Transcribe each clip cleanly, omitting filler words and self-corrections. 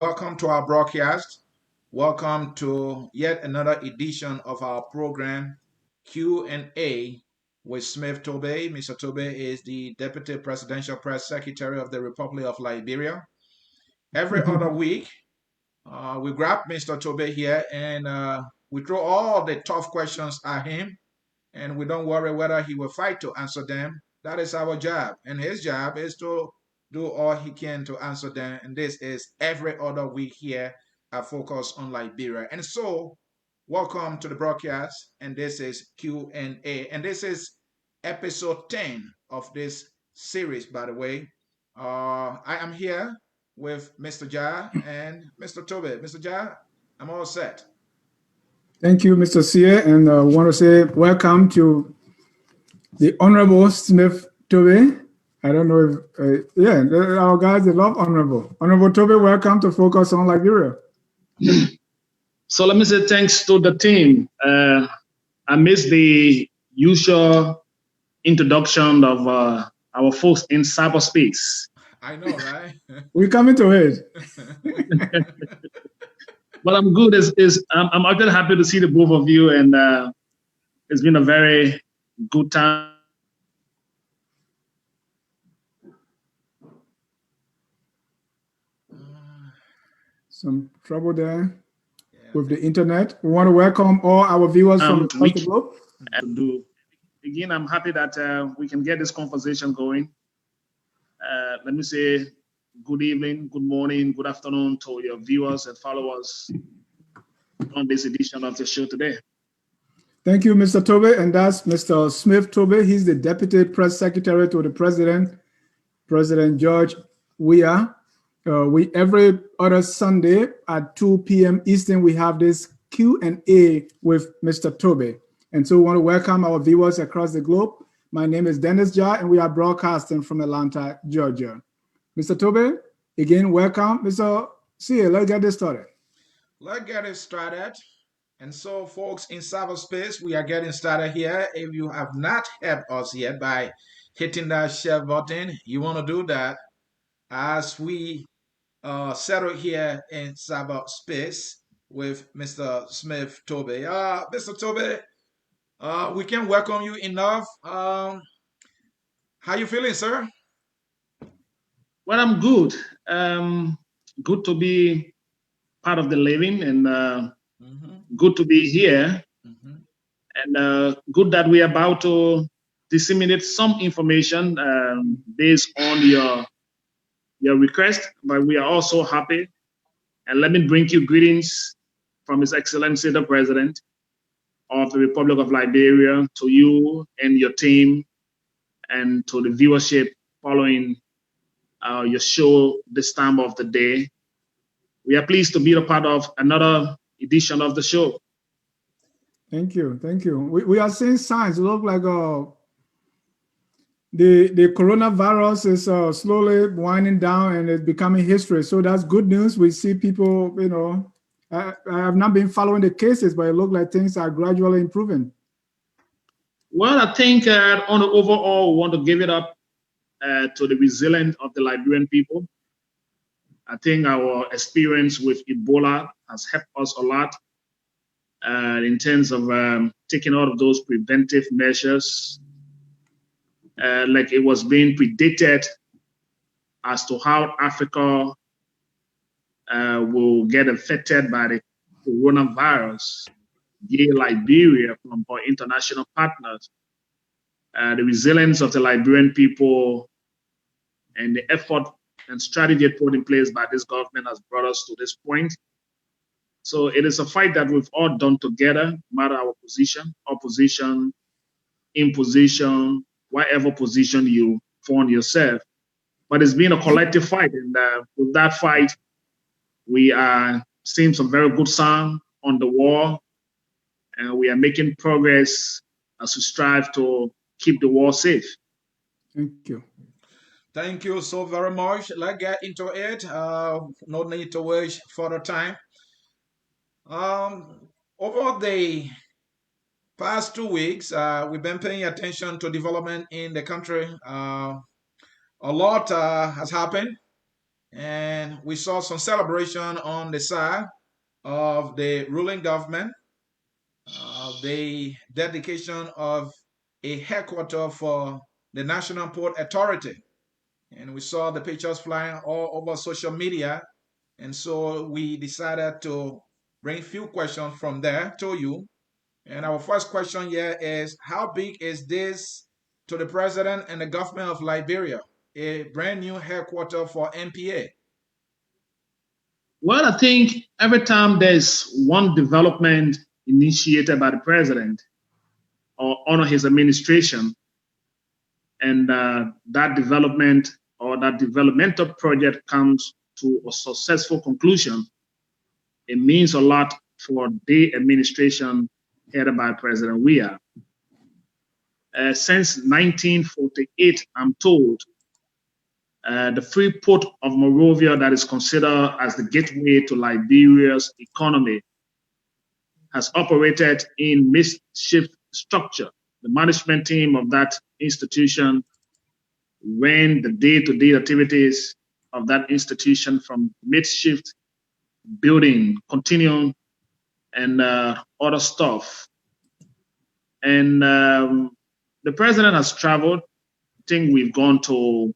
Welcome to our broadcast. Welcome to yet another edition of our program Q&A with Smith Toby. Mr. Toby is the Deputy Presidential Press Secretary of the Republic of Liberia. Every other week, we grab Mr. Toby here and we throw all the tough questions at him, and we don't worry whether he will fight to answer them. That is our job, and his job is to do all he can to answer them. And this is every other week here at Focus on Liberia. And so, welcome to the broadcast, and this is Q&A, and this is episode 10 of this series. By the way, I am here with Mr. Ja and Mr. Toby. Mr. Ja, I'm all set. Thank you, Mr. Sear, and I want to say welcome to the Honorable Smith Toby. I don't know if, our guys, they love Honorable. Honorable Toby, welcome to Focus on Liberia. So let me say thanks to the team. I missed the usual introduction of our folks in cyberspace. I know, right? We're coming to it. But I'm good. I'm actually happy to see the both of you, and it's been a very good time. Some trouble there with the internet. We want to welcome all our viewers from across the globe. Again, I'm happy that we can get this conversation going. Let me say good evening, good morning, good afternoon to your viewers and followers on this edition of the show today. Thank you, Mr. Toby. And that's Mr. Smith Toby. He's the Deputy Press Secretary to the President, President George Weah. We every other Sunday at 2 p.m. Eastern, we have this Q&A with Mr. Toby. And so we want to welcome our viewers across the globe. My name is Dennis Ja, and we are broadcasting from Atlanta, Georgia. Mr. Toby, again, welcome. Mr. See, let's get this started. Let's get it started. And so, folks, in cyberspace, we are getting started here. If you have not helped us yet by hitting that share button, you want to do that as we settle here in cyberspace with Mr. Smith Toby. Mr. Toby, we can welcome you enough. How you feeling, sir? Well, I'm good. Good to be part of the living, and good to be here. And good that we are about to disseminate some information based on your request, but we are also happy. And let me bring you greetings from His Excellency the President of the Republic of Liberia to you and your team, and to the viewership following your show this time of the day. We are pleased to be a part of another edition of the show. Thank you. Thank you. We are seeing signs. It looks like the coronavirus is slowly winding down and it's becoming history. So that's good news. We see people, I have not been following the cases, but it looks like things are gradually improving. Well, I think on the overall, we want to give it up to the resilience of the Liberian people. I think our experience with Ebola has helped us a lot in terms of taking all of those preventive measures. Like it was being predicted as to how Africa will get affected by the coronavirus, via Liberia from our international partners. The resilience of the Liberian people and the effort and strategy put in place by this government has brought us to this point. So it is a fight that we've all done together, no matter our position, opposition, imposition, whatever position you find yourself. But it's been a collective fight, and with that fight, we are seeing some very good signs on the wall, and we are making progress as we strive to keep the war safe. Thank you. Thank you so very much. Let's get into it. No need to waste further time. Over the past 2 weeks, we've been paying attention to development in the country. A lot has happened. And we saw some celebration on the side of the ruling government, the dedication of a headquarters for the National Port Authority. And we saw the pictures flying all over social media. And so we decided to bring a few questions from there to you. And our first question here is, how big is this to the president and the government of Liberia? A brand new headquarters for NPA. Well, I think every time there's one development initiated by the president or under his administration, and that development or that developmental project comes to a successful conclusion, it means a lot for the administration headed by President Weah. Since 1948, I'm told, the free port of Monrovia, that is considered as the gateway to Liberia's economy, has operated in makeshift structure. The management team of that institution ran the day-to-day activities of that institution from makeshift building, continuum, and other stuff. And the president has traveled. I think we've gone to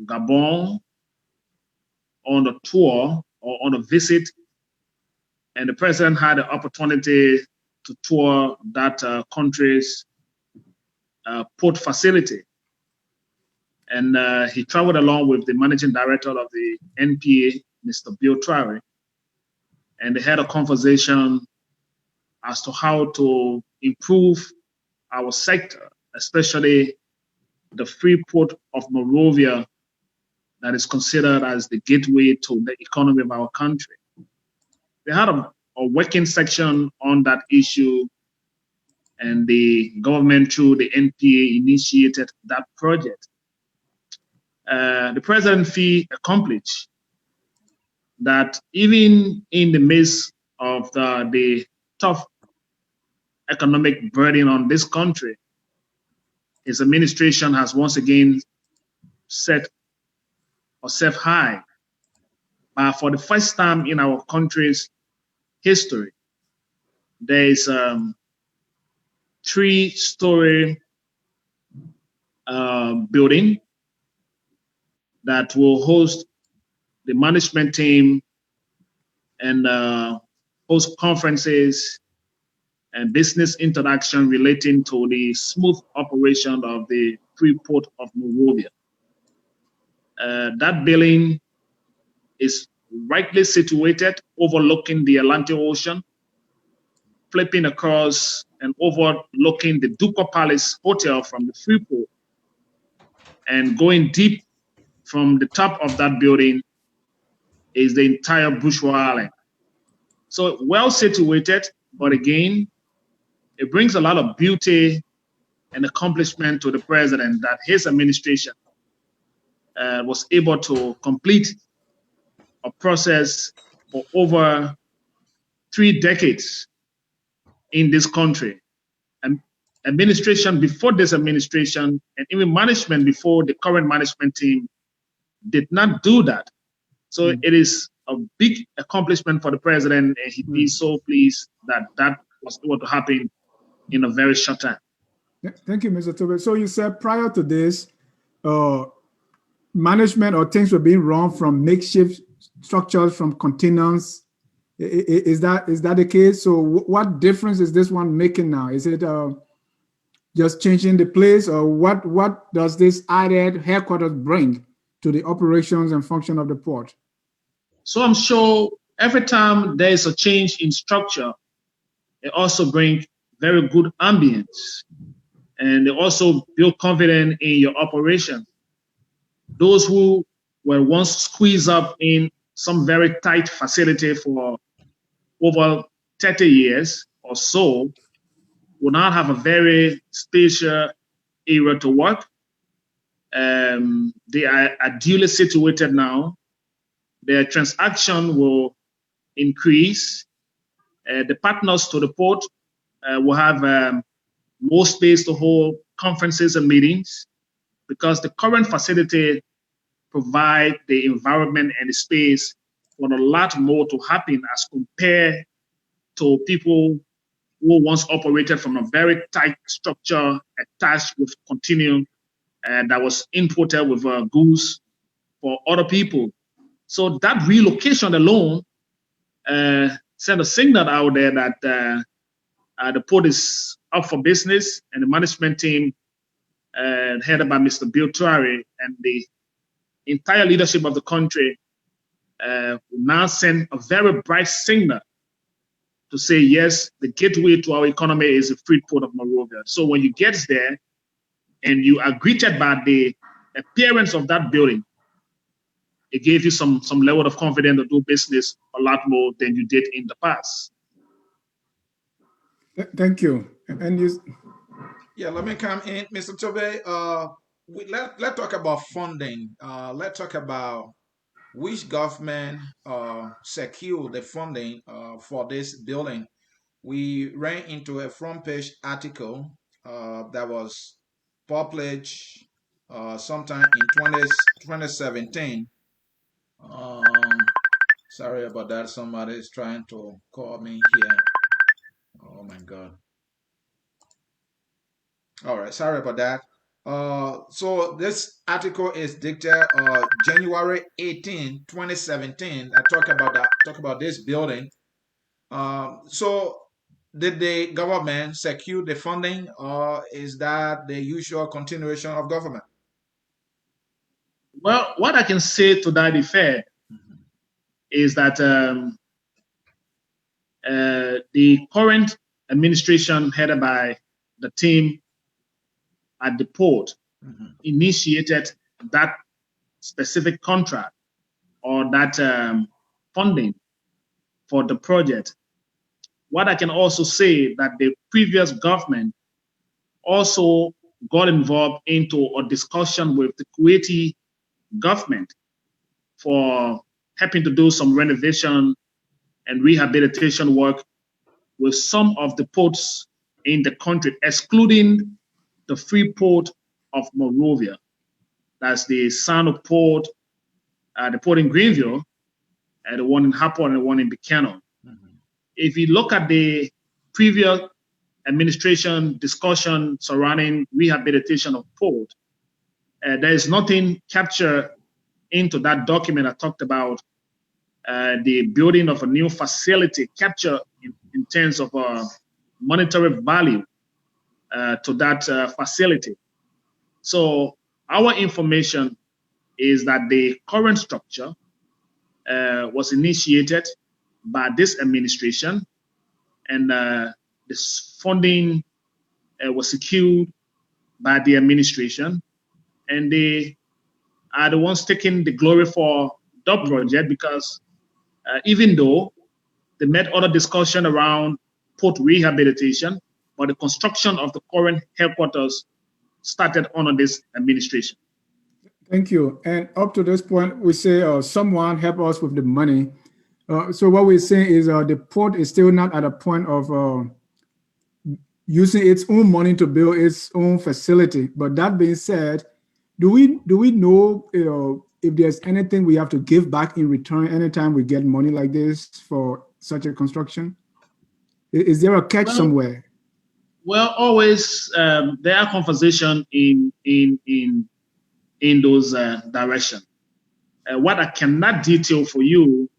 Gabon on a tour or on a visit, and the president had the opportunity to tour that country's port facility. And he traveled along with the managing director of the NPA, Mr. Bill Traore, and they had a conversation as to how to improve our sector, especially the free port of Monrovia, that is considered as the gateway to the economy of our country. They had a working section on that issue, and the government through the NPA initiated that project. The president feel accomplished that even in the midst of the tough economic burden on this country, his administration has once again set herself high. For the first time in our country's history, there is a 3-story building that will host the management team and host conferences and business interaction relating to the smooth operation of the free port of Monrovia. That building is rightly situated, overlooking the Atlantic Ocean, flipping across and overlooking the Ducal Palace Hotel from the free port, and going deep from the top of that building is the entire Bourgeois Island. So well situated, but again, it brings a lot of beauty and accomplishment to the president that his administration was able to complete a process for over 3 decades in this country. And administration before this administration, and even management before the current management team, did not do that. So it is a big accomplishment for the president, and he'd be so pleased that that was able to happen in a very short time. Thank you, Mr. Toby. So you said prior to this, management or things were being run from makeshift structures, from continuums. Is that the case? So what difference is this one making now? Is it just changing the place, or what does this added headquarters bring to the operations and function of the port? So I'm sure every time there is a change in structure, it also brings very good ambience, and they also build confidence in your operation. Those who were once squeezed up in some very tight facility for over 30 years or so will now have a very spatial area to work. They are ideally situated now. Their transaction will increase. The partners to the port will have more space to hold conferences and meetings, because the current facility provide the environment and the space for a lot more to happen as compared to people who once operated from a very tight structure attached with continuum that was imported with goods for other people. So that relocation alone sent a signal out there that the port is up for business, and the management team headed by Mr. Bill Tuare and the entire leadership of the country now send a very bright signal to say, yes, the gateway to our economy is the free port of Monrovia. So when you get there and you are greeted by the appearance of that building, it gave you some level of confidence to do business a lot more than you did in the past. Thank you. And you. Yeah, let me come in, Mr. Tobe. Let's talk about funding. Let's talk about which government secured the funding for this building. We ran into a front page article that was published sometime in 2017. Sorry about that. Somebody is trying to call me here. Oh my God. All right, sorry about that. So this article is dated January 18, 2017. I talk about this building. So did the government secure the funding, or is that the usual continuation of government? Well, what I can say to that effect is that the current administration headed by the team at the port initiated that specific contract or that funding for the project. What I can also say that the previous government also got involved into a discussion with the Kuwaiti government for helping to do some renovation and rehabilitation work with some of the ports in the country, excluding the free port of Monrovia. That's the Sano port, the port in Greenville, the one in Harper, and the one in Buchanan. If you look at the previous administration discussion surrounding rehabilitation of port, there is nothing captured into that document I talked about the building of a new facility captured in terms of monetary value to that facility. So our information is that the current structure was initiated by this administration, and this funding was secured by the administration, and they are the ones taking the glory for the project because even though they made other discussion around port rehabilitation, but the construction of the current headquarters started under this administration. Thank you. And up to this point, we say someone help us with the money. So what we're saying is the port is still not at a point of using its own money to build its own facility. But that being said, do we know if there's anything we have to give back in return anytime we get money like this for such a construction? Is there a catch somewhere? Well, always there are conversations in those directions. What I cannot detail for you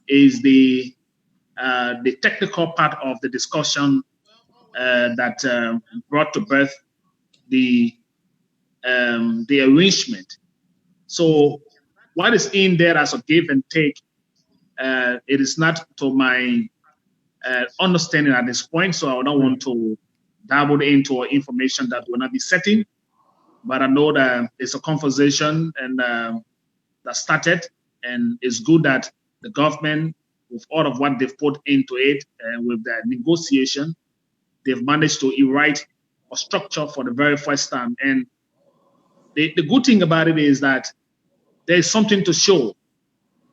is the technical part of the discussion that brought to birth the arrangement. So what is in there as a give and take, it is not to my understanding at this point. So I don't want to dabble into information that will not be setting. But I know that it's a conversation and that started, and it's good that the government, with all of what they've put into it, and with the negotiation, they've managed to write a structure for the very first time. And the good thing about it is that there is something to show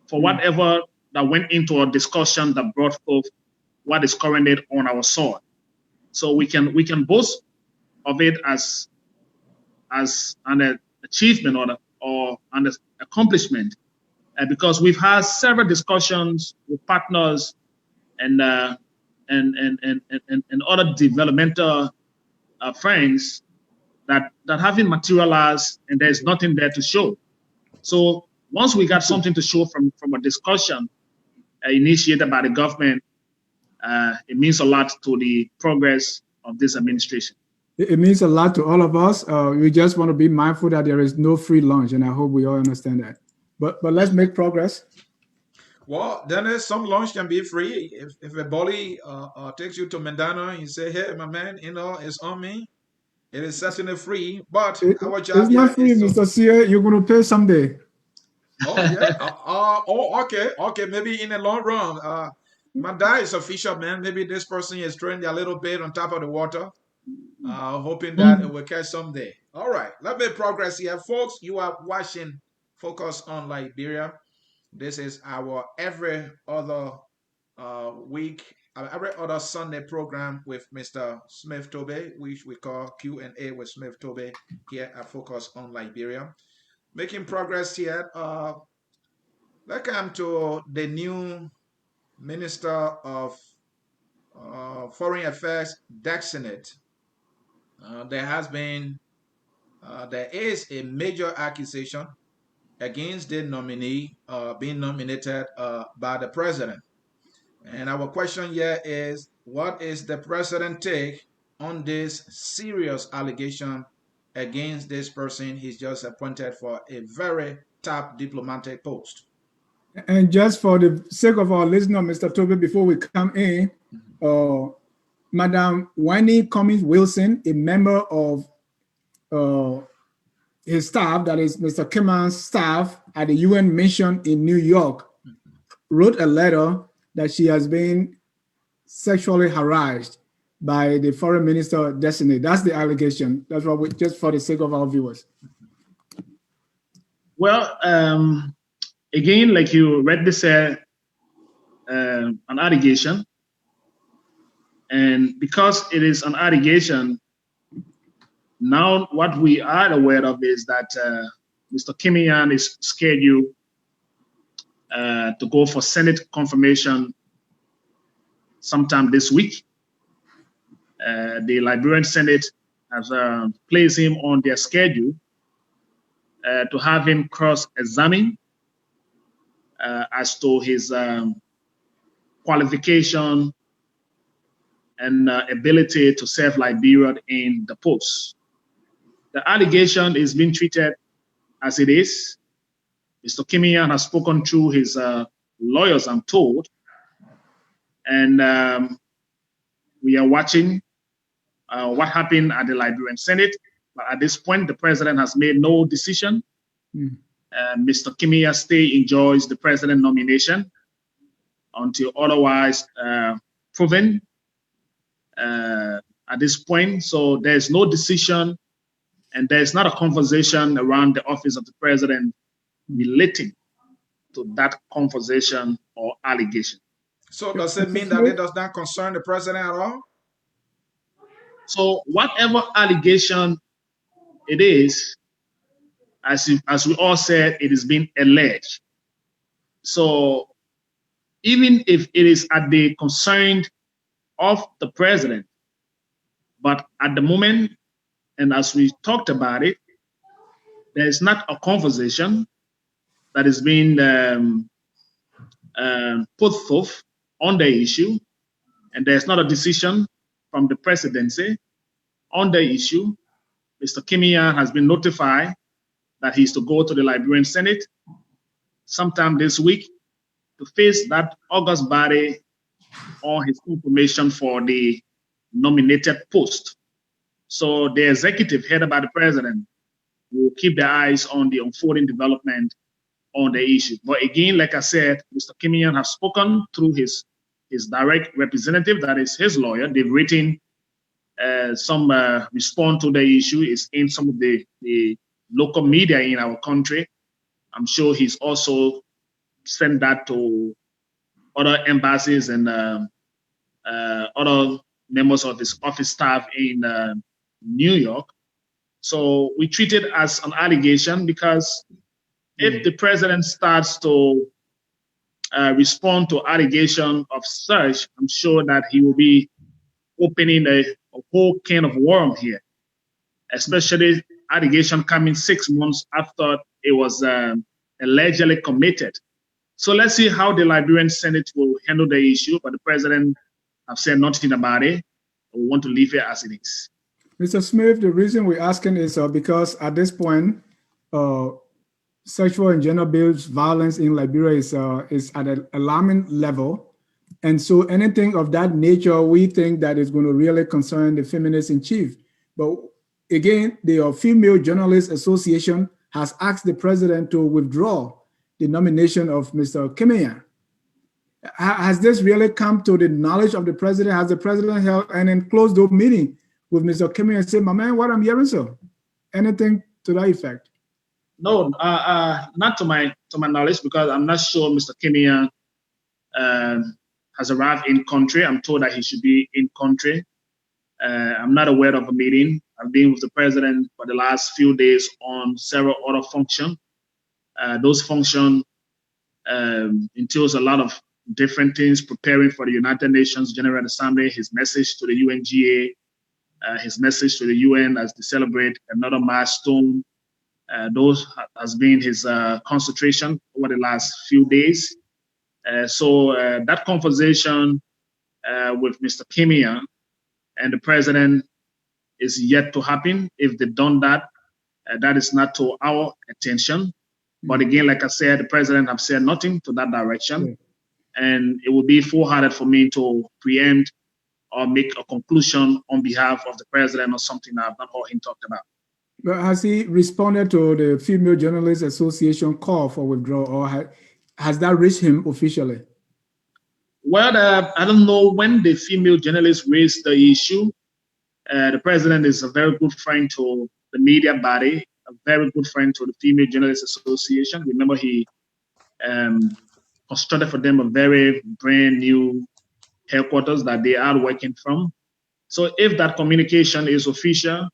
for whatever that went into a discussion that brought forth what is currently on our soil. So we can boast of it as an achievement or an accomplishment, because we've had several discussions with partners and other developmental friends that haven't materialized, and there's nothing there to show. So once we got something to show from a discussion initiated by the government, it means a lot to the progress of this administration. It means a lot to all of us. We just want to be mindful that there is no free lunch, and I hope we all understand that. But let's make progress. Well, then some lunch can be free. If a bully takes you to Mendana and you say, hey, my man, it's on me. It is certainly free, but our job it's not free, is to... Mr. Sia. You're going to pay someday. Oh, yeah. Okay. Maybe in the long run. My dad is official, man. Maybe this person is throwing their little bait on top of the water, hoping that it will catch someday. All right, let's make progress here. Folks, you are watching Focus on Liberia. This is our every other every other Sunday program with Mr. Smith Toby, which we call Q&A with Smith Toby here at Focus on Liberia. Making progress here. Let's come to the new Minister of Foreign Affairs, Dexinate. There is a major accusation against the nominee being nominated by the president. And our question here is, what is the president take on this serious allegation against this person he's just appointed for a very top diplomatic post? And just for the sake of our listener, Mr. Toby, before we come in, Madam Winnie Cummings Wilson, a member of his staff, that is Mr. Kimman's staff at the UN mission in New York, wrote a letter that she has been sexually harassed by the foreign minister designate. That's the allegation. That's what we, just for the sake of our viewers. Well, again, like you read this, an allegation. And because it is an allegation, now what we are aware of is that Mr. Kimian is scheduled to go for Senate confirmation sometime this week. The Liberian Senate has placed him on their schedule to have him cross-examine as to his qualification and ability to serve Liberia in the post. The allegation is being treated as it is. Mr. Kimian has spoken through his lawyers, I'm told, and we are watching what happened at the Liberian Senate. But at this point, the president has made no decision. Mr. Kimian still enjoys the president nomination until otherwise proven at this point. So there's no decision, and there's not a conversation around the office of the president relating to that conversation or allegation. So does it mean that it does not concern the president at all? So whatever allegation it is, as we all said, it is being alleged. So even if it is at the concern of the president, but at the moment, and as we talked about it, there is not a conversation that is being put forth on the issue, and there's not a decision from the presidency on the issue. Mr. Kimian has been notified that he's to go to the Liberian Senate sometime this week to face that august body on his confirmation for the nominated post. So the executive headed by the president will keep their eyes on the unfolding development on the issue. But again, like I said, Mr. Kimian has spoken through his direct representative, that is his lawyer. They've written some response to the issue. Is in some of the local media in our country. I'm sure he's also sent that to other embassies and other members of his office staff in New York. So we treat it as an allegation because if the president starts to respond to allegation of such, I'm sure that he will be opening a whole can of worm here, especially allegation coming 6 months after it was allegedly committed. So let's see how the Liberian Senate will handle the issue, but the president have said nothing about it. We want to leave it as it is. Mr. Smith, the reason we're asking is because at this point, uh, sexual and gender-based violence in Liberia is at an alarming level. And so anything of that nature, we think that is going to really concern the feminists in chief. But again, the Female Journalists Association has asked the president to withdraw the nomination of Mr. Kimia. Has this really come to the knowledge of the president? Has the president held an enclosed door meeting with Mr. Kimia and said, my man, what I'm hearing, so anything to that effect? No, not to my knowledge, because I'm not sure Mr. Kimia has arrived in country. I'm told that he should be in country. I'm not aware of a meeting. I've been with the president for the last few days on several other functions. Those functions entails a lot of different things, preparing for the United Nations General Assembly, his message to the UNGA, his message to the UN as they celebrate another milestone. Those has been his concentration over the last few days. So that conversation with Mr. Kimia and the president is yet to happen. If they've done that, that is not to our attention. But again, like I said, the president have said nothing to that direction. And it would be foolhardy for me to preempt or make a conclusion on behalf of the president or something that I've not heard him talk about. But has he responded to the Female Journalists Association call for withdrawal, or has that reached him officially? Well, I don't know when the female journalists raised the issue. The president is a very good friend to the media body, a very good friend to the Female Journalists Association. Remember, he constructed for them a very brand new headquarters that they are working from. So if that communication is official,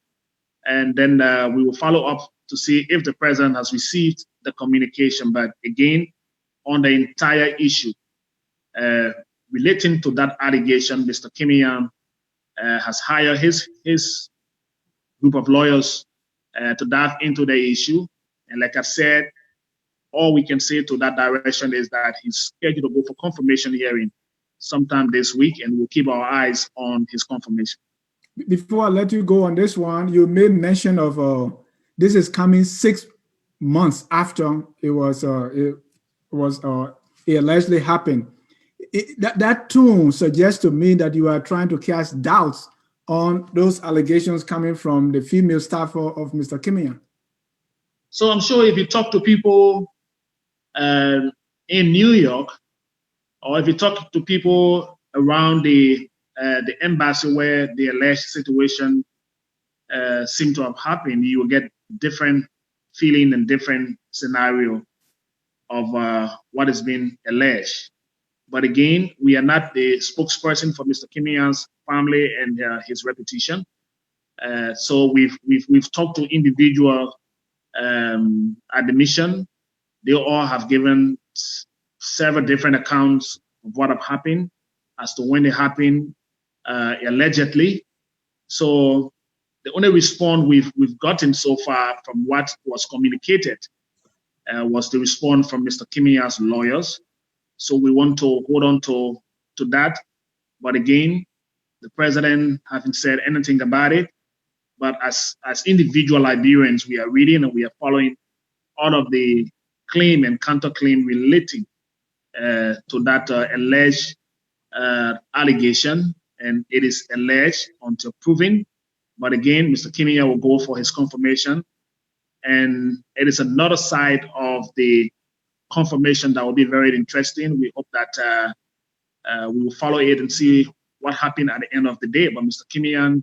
and then we will follow up to see if the president has received the communication. But again, on the entire issue relating to that allegation, Mr. Kimia has hired his group of lawyers to dive into the issue. And like I said, all we can say to that direction is that he's scheduled to go for confirmation hearing sometime this week, and we'll keep our eyes on his confirmation. Before I let you go on this one, you made mention of this is coming 6 months after it allegedly happened. That tune suggests to me that you are trying to cast doubts on those allegations coming from the female staffer of Mr. Kimia. So I'm sure if you talk to people in New York, or if you talk to people around the embassy where the alleged situation seemed to have happened, you will get different feeling and different scenario of what has been alleged. But again, we are not the spokesperson for Mr. Kimia's family and his reputation. So we've talked to individual at the mission. They all have given several different accounts of what have happened as to when it happened, allegedly. So the only response we've gotten so far from what was communicated was the response from Mr. Kimia's lawyers. So we want to hold on to that. But again, the president hasn't said anything about it. But as individual Liberians, we are reading and we are following all of the claim and counterclaim relating to that alleged allegation. And it is alleged until proven. But again, Mr. Kimia will go for his confirmation. And it is another side of the confirmation that will be very interesting. We hope that we will follow it and see what happened at the end of the day. But Mr. Kimia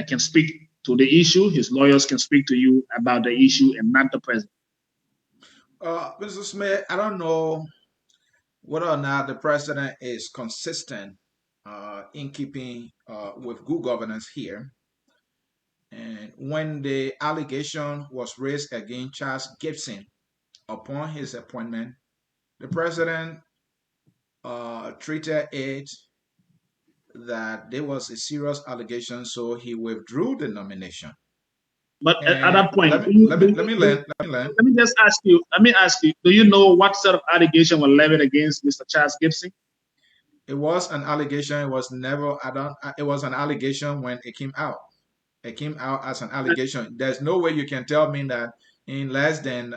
can speak to the issue. His lawyers can speak to you about the issue and not the president. Mr. Smith, I don't know whether or not the president is consistent in keeping with good governance here. And when the allegation was raised against Charles Gibson upon his appointment, the president treated it that there was a serious allegation, so he withdrew the nomination. But at And that point, let me just ask you. Let me ask you. Do you know what sort of allegation was levied against Mr. Charles Gibson? It was an allegation. It was never. I don't. It was an allegation when it came out. It came out as an allegation. There's no way you can tell me that in less than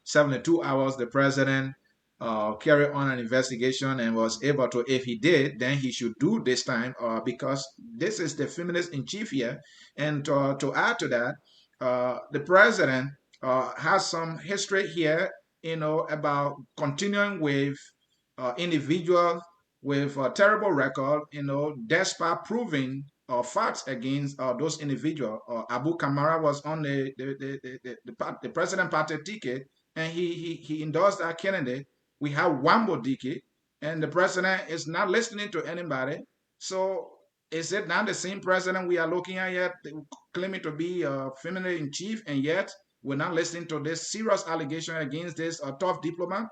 72 hours, the president carried on an investigation and was able to. If he did, then he should do this time because this is the feminist in chief here. And to add to that, the president has some history here, about continuing with individuals with a terrible record, despite proving facts against those individuals. Abu Kamara was on the president party ticket, and he endorsed that candidate. We have Wambo Diki, and the president is not listening to anybody. So is it not the same president we are looking at yet, claiming to be a feminine in chief, and yet we're not listening to this serious allegation against this tough diplomat?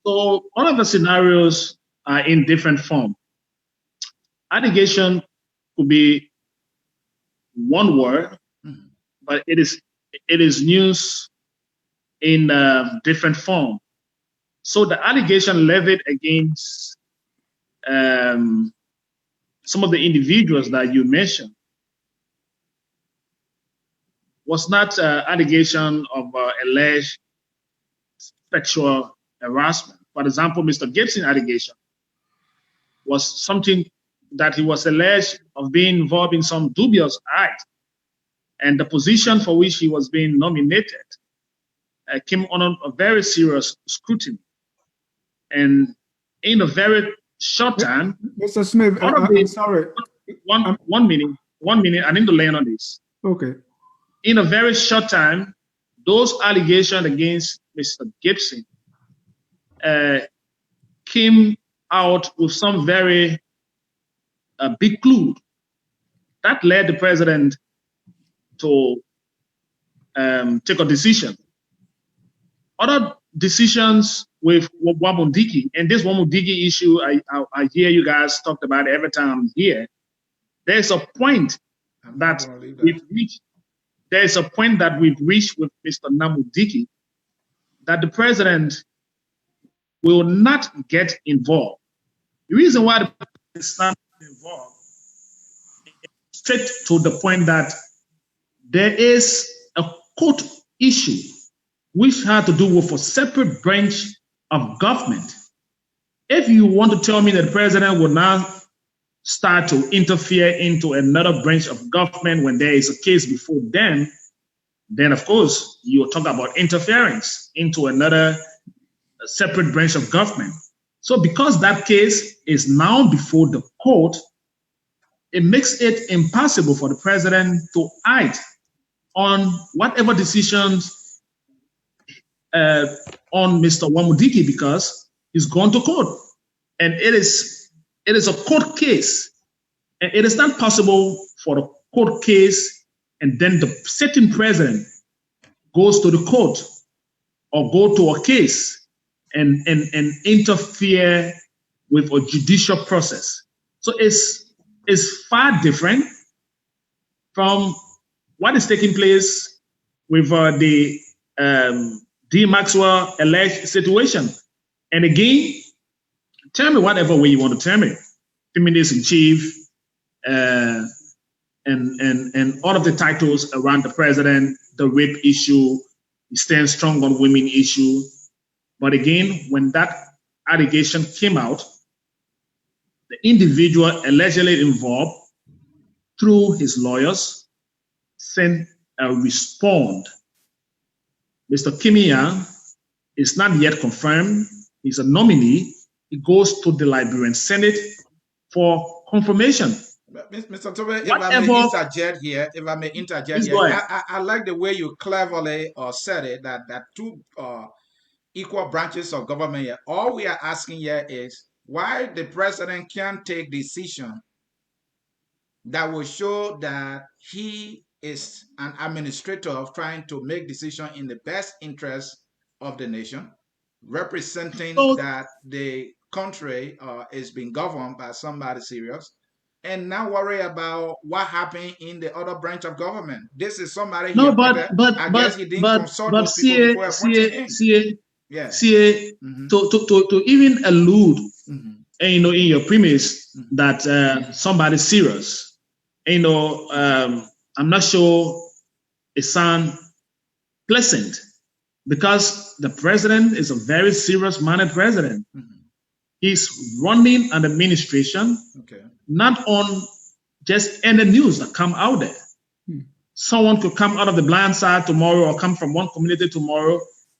So all of the scenarios are in different form. Allegation could be one word, but it is news in different form. So the allegation levied against some of the individuals that you mentioned was not allegation of alleged sexual harassment. For example, Mr. Gibson allegation was something that he was alleged of being involved in some dubious act, and the position for which he was being nominated came under a very serious scrutiny. And in a very short time, Mr. Smith, I'm sorry. One minute, I need to land on this. Okay. In a very short time, those allegations against Mr. Gibson came out with some very big clue that led the president to take a decision. Other decisions with Wamundiki, and this Wamundiki issue, I hear you guys talked about every time I'm here. There's a point that we've reached. There's a point that we've reached with Mr. Namudiki that the president will not get involved. The reason why the president is not involved is straight to the point that there is a court issue which had to do with a separate branch of government. If you want to tell me that the president will now start to interfere into another branch of government when there is a case before them, then of course you will talk about interference into another separate branch of government. So because that case is now before the court, it makes it impossible for the president to act on whatever decisions on Mr. Wamudiki because he's gone to court. And it is a court case. And it is not possible for the court case and then the sitting president goes to the court or go to a case and interfere with a judicial process. So it's far different from what is taking place with the D. Maxwell alleged situation. And again, tell me whatever way you want to tell me. Feminist in chief, and all of the titles around the president, the rape issue, he stands strong on women issue. But again, when that allegation came out, the individual allegedly involved, through his lawyers, sent a response. Mr. Kimia is not yet confirmed. He's a nominee. He goes to the Liberian Senate for confirmation. Mr. Toby, if I may interject here, I like the way you cleverly said it, that two equal branches of government here. All we are asking here is why the president can't take decision that will show that he is an administrator of trying to make decisions in the best interest of the nation, representing So that the country is being governed by somebody serious, and not worry about what happened in the other branch of government. This is somebody he no, appointed. I guess he didn't consult but those people before appointing him. Yeah. Mm-hmm. to even allude, Mm-hmm. in your premise Mm-hmm. that somebody's serious, I'm not sure it sounds pleasant, because the president is a very serious-minded president. Mm-hmm. He's running an administration, Okay. not on just any news that come out there. Someone could come out of the blind side tomorrow, or come from one community tomorrow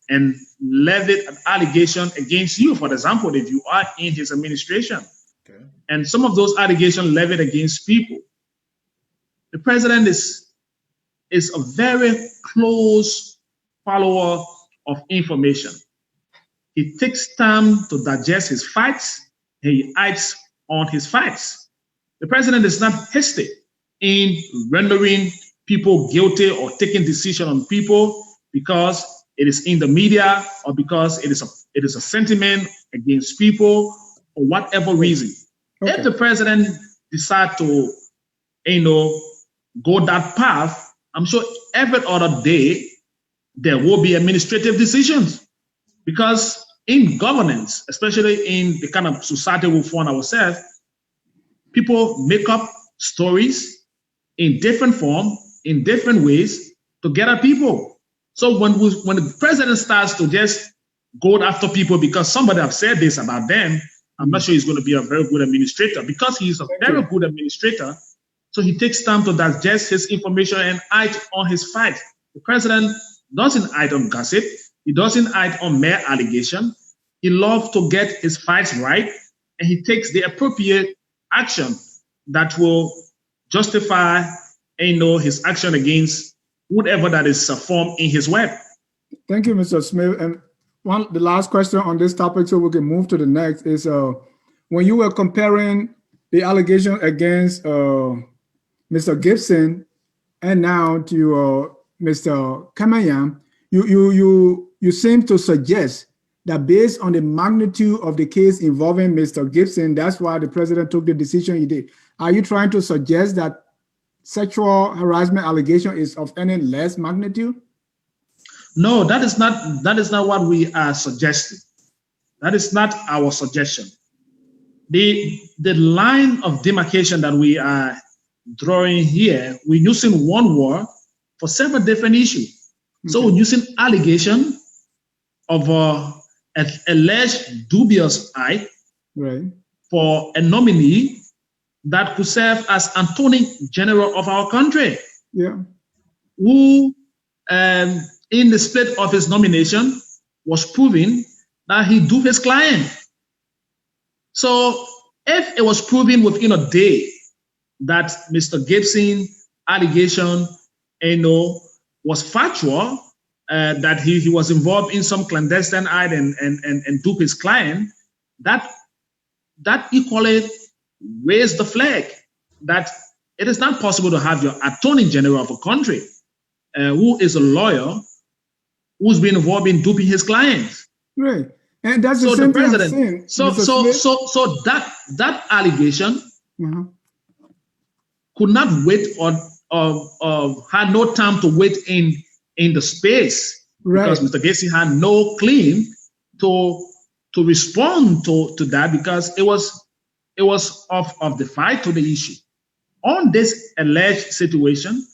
and levy an allegation against you, for example, if you are in his administration. Okay. And some of those allegations levied against people. The president is a very close follower of information. He takes time to digest his facts. He acts on his facts. The president is not hasty in rendering people guilty or taking decision on people because it is in the media, or because it is a sentiment against people, or whatever reason. Okay. If the president decide to, go that path, I'm sure every other day there will be administrative decisions, because in governance, especially in the kind of society we find ourselves, people make up stories in different form, in different ways to get at people. So when the president starts to just go after people because somebody have said this about them, I'm not sure he's going to be a very good administrator, because he's a very good administrator. So he takes time to digest his information and act on his fight. The president doesn't act on gossip. He doesn't act on mere allegation. He loves to get his fights right, and he takes the appropriate action that will justify, his action against whatever that is formed in his web. Thank you, Mr. Smith. And the last question on this topic, so we can move to the next, is when you were comparing the allegation against Mr. Gibson and now to Mr. Kamayam, you seem to suggest that based on the magnitude of the case involving Mr. Gibson, that's why the president took the decision he did. Are you trying to suggest that sexual harassment allegation is of any less magnitude? No, that is not what we are suggesting. That is not our suggestion. The line of demarcation that we are drawing here, we're using one word for several different issues. Okay. So we're using allegation of an alleged dubious act, right, for a nominee that could serve as Attorney General of our country. Yeah. Who, in the split of his nomination, was proving that he duped his client. So if it was proven within a day that Mr. Gibson allegation, was factual, that he was involved in some clandestine act and duped his client, that equally raised the flag that it is not possible to have your Attorney General of a country who is a lawyer who's been involved in duping his clients. Right. And that's the same thing I'm saying. So that allegation could not wait or had no time to wait in the space, right, because Mr. Gibson had no claim to respond to that, because it was of the fight to the issue. On this alleged situation,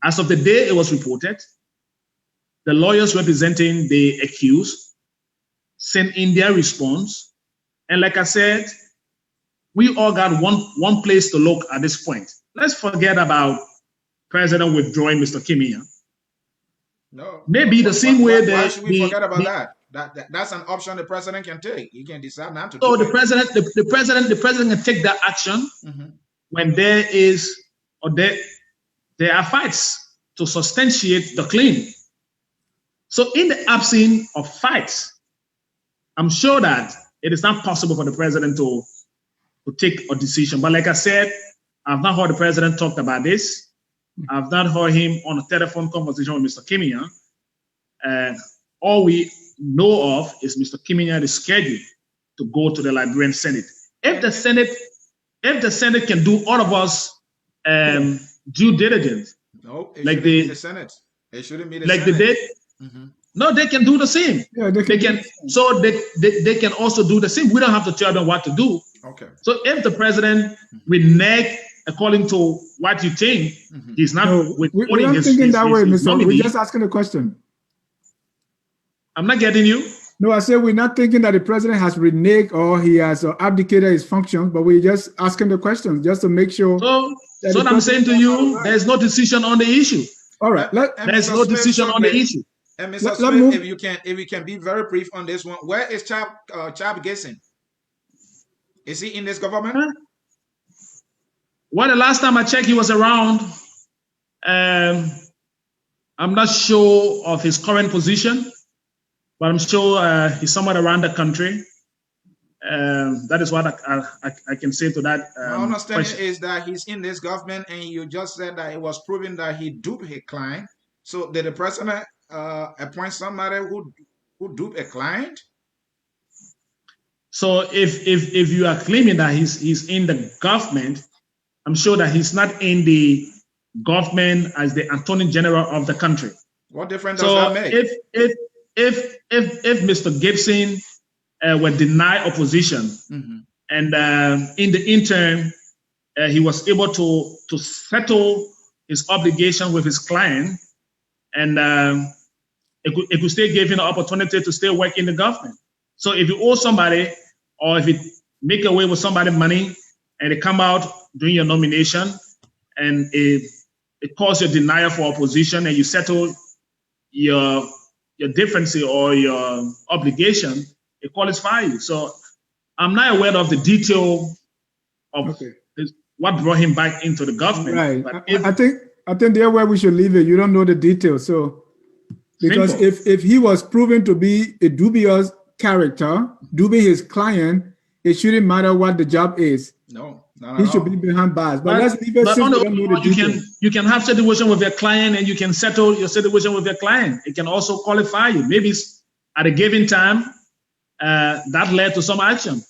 as of the day it was reported, the lawyers representing the accused sent in their response. And like I said, we all got one place to look at this point. Let's forget about President withdrawing Mr. Kimia. No. Maybe the same way that... Why should we forget about that? That's an option the president can take. He can decide not to do it. So the president can take that action when there are fights to substantiate the claim. So in the absence of fights, I'm sure that it is not possible for the president to take a decision. But like I said, I've not heard the president talk about this. I've not heard him on a telephone conversation with Mr. Kiminya. All we know of is Mr. Kiminya is scheduled to go to the Liberian Senate. If the Senate can do all of us due diligence, no, it like shouldn't be the Senate. It shouldn't be the like Senate. they did. No, they can do the same. Yeah, they can. So they can also do the same. We don't have to tell them what to do. Okay. So if the president renege according to what you think, he's not we're not thinking that way, Mr. nominee. We're just asking a question. I'm not getting you. No, I said we're not thinking that the president has reneged or he has abdicated his functions, but we're just asking the questions just to make sure. So what I'm saying to you, right. There's no decision on the issue. All right. There's no decision on the issue. And Mr. Smith, if you can be very brief on this one, where is Chab Gibson? Is he in this government? Huh? Well, the last time I checked, he was around. I'm not sure of his current position, but I'm sure he's somewhere around the country. That is what I can say to that. My understanding is that he's in this government, and you just said that it was proven that he duped his client. So did the president appoint somebody who duped a client? So if you are claiming that he's in the government, I'm sure that he's not in the government as the Attorney General of the country. What difference does that make? If Mr. Gibson were denied opposition, and in the interim he was able to settle his obligation with his client, and it could still give him the opportunity to still work in the government. So if you owe somebody, or if you make away with somebody money, and they come out during your nomination, and it caused your denial for opposition, and you settle your difference or your obligation, it qualifies you. So I'm not aware of the detail of what brought him back into the government. Right. But I think there where we should leave it. You don't know the details. So because if he was proven to be a dubious character, duping his client, it shouldn't matter what the job is. No, he should be behind bars. But let's leave it. But on you can have situation with your client, and you can settle your situation with your client. It can also qualify you. Maybe at a given time that led to some action,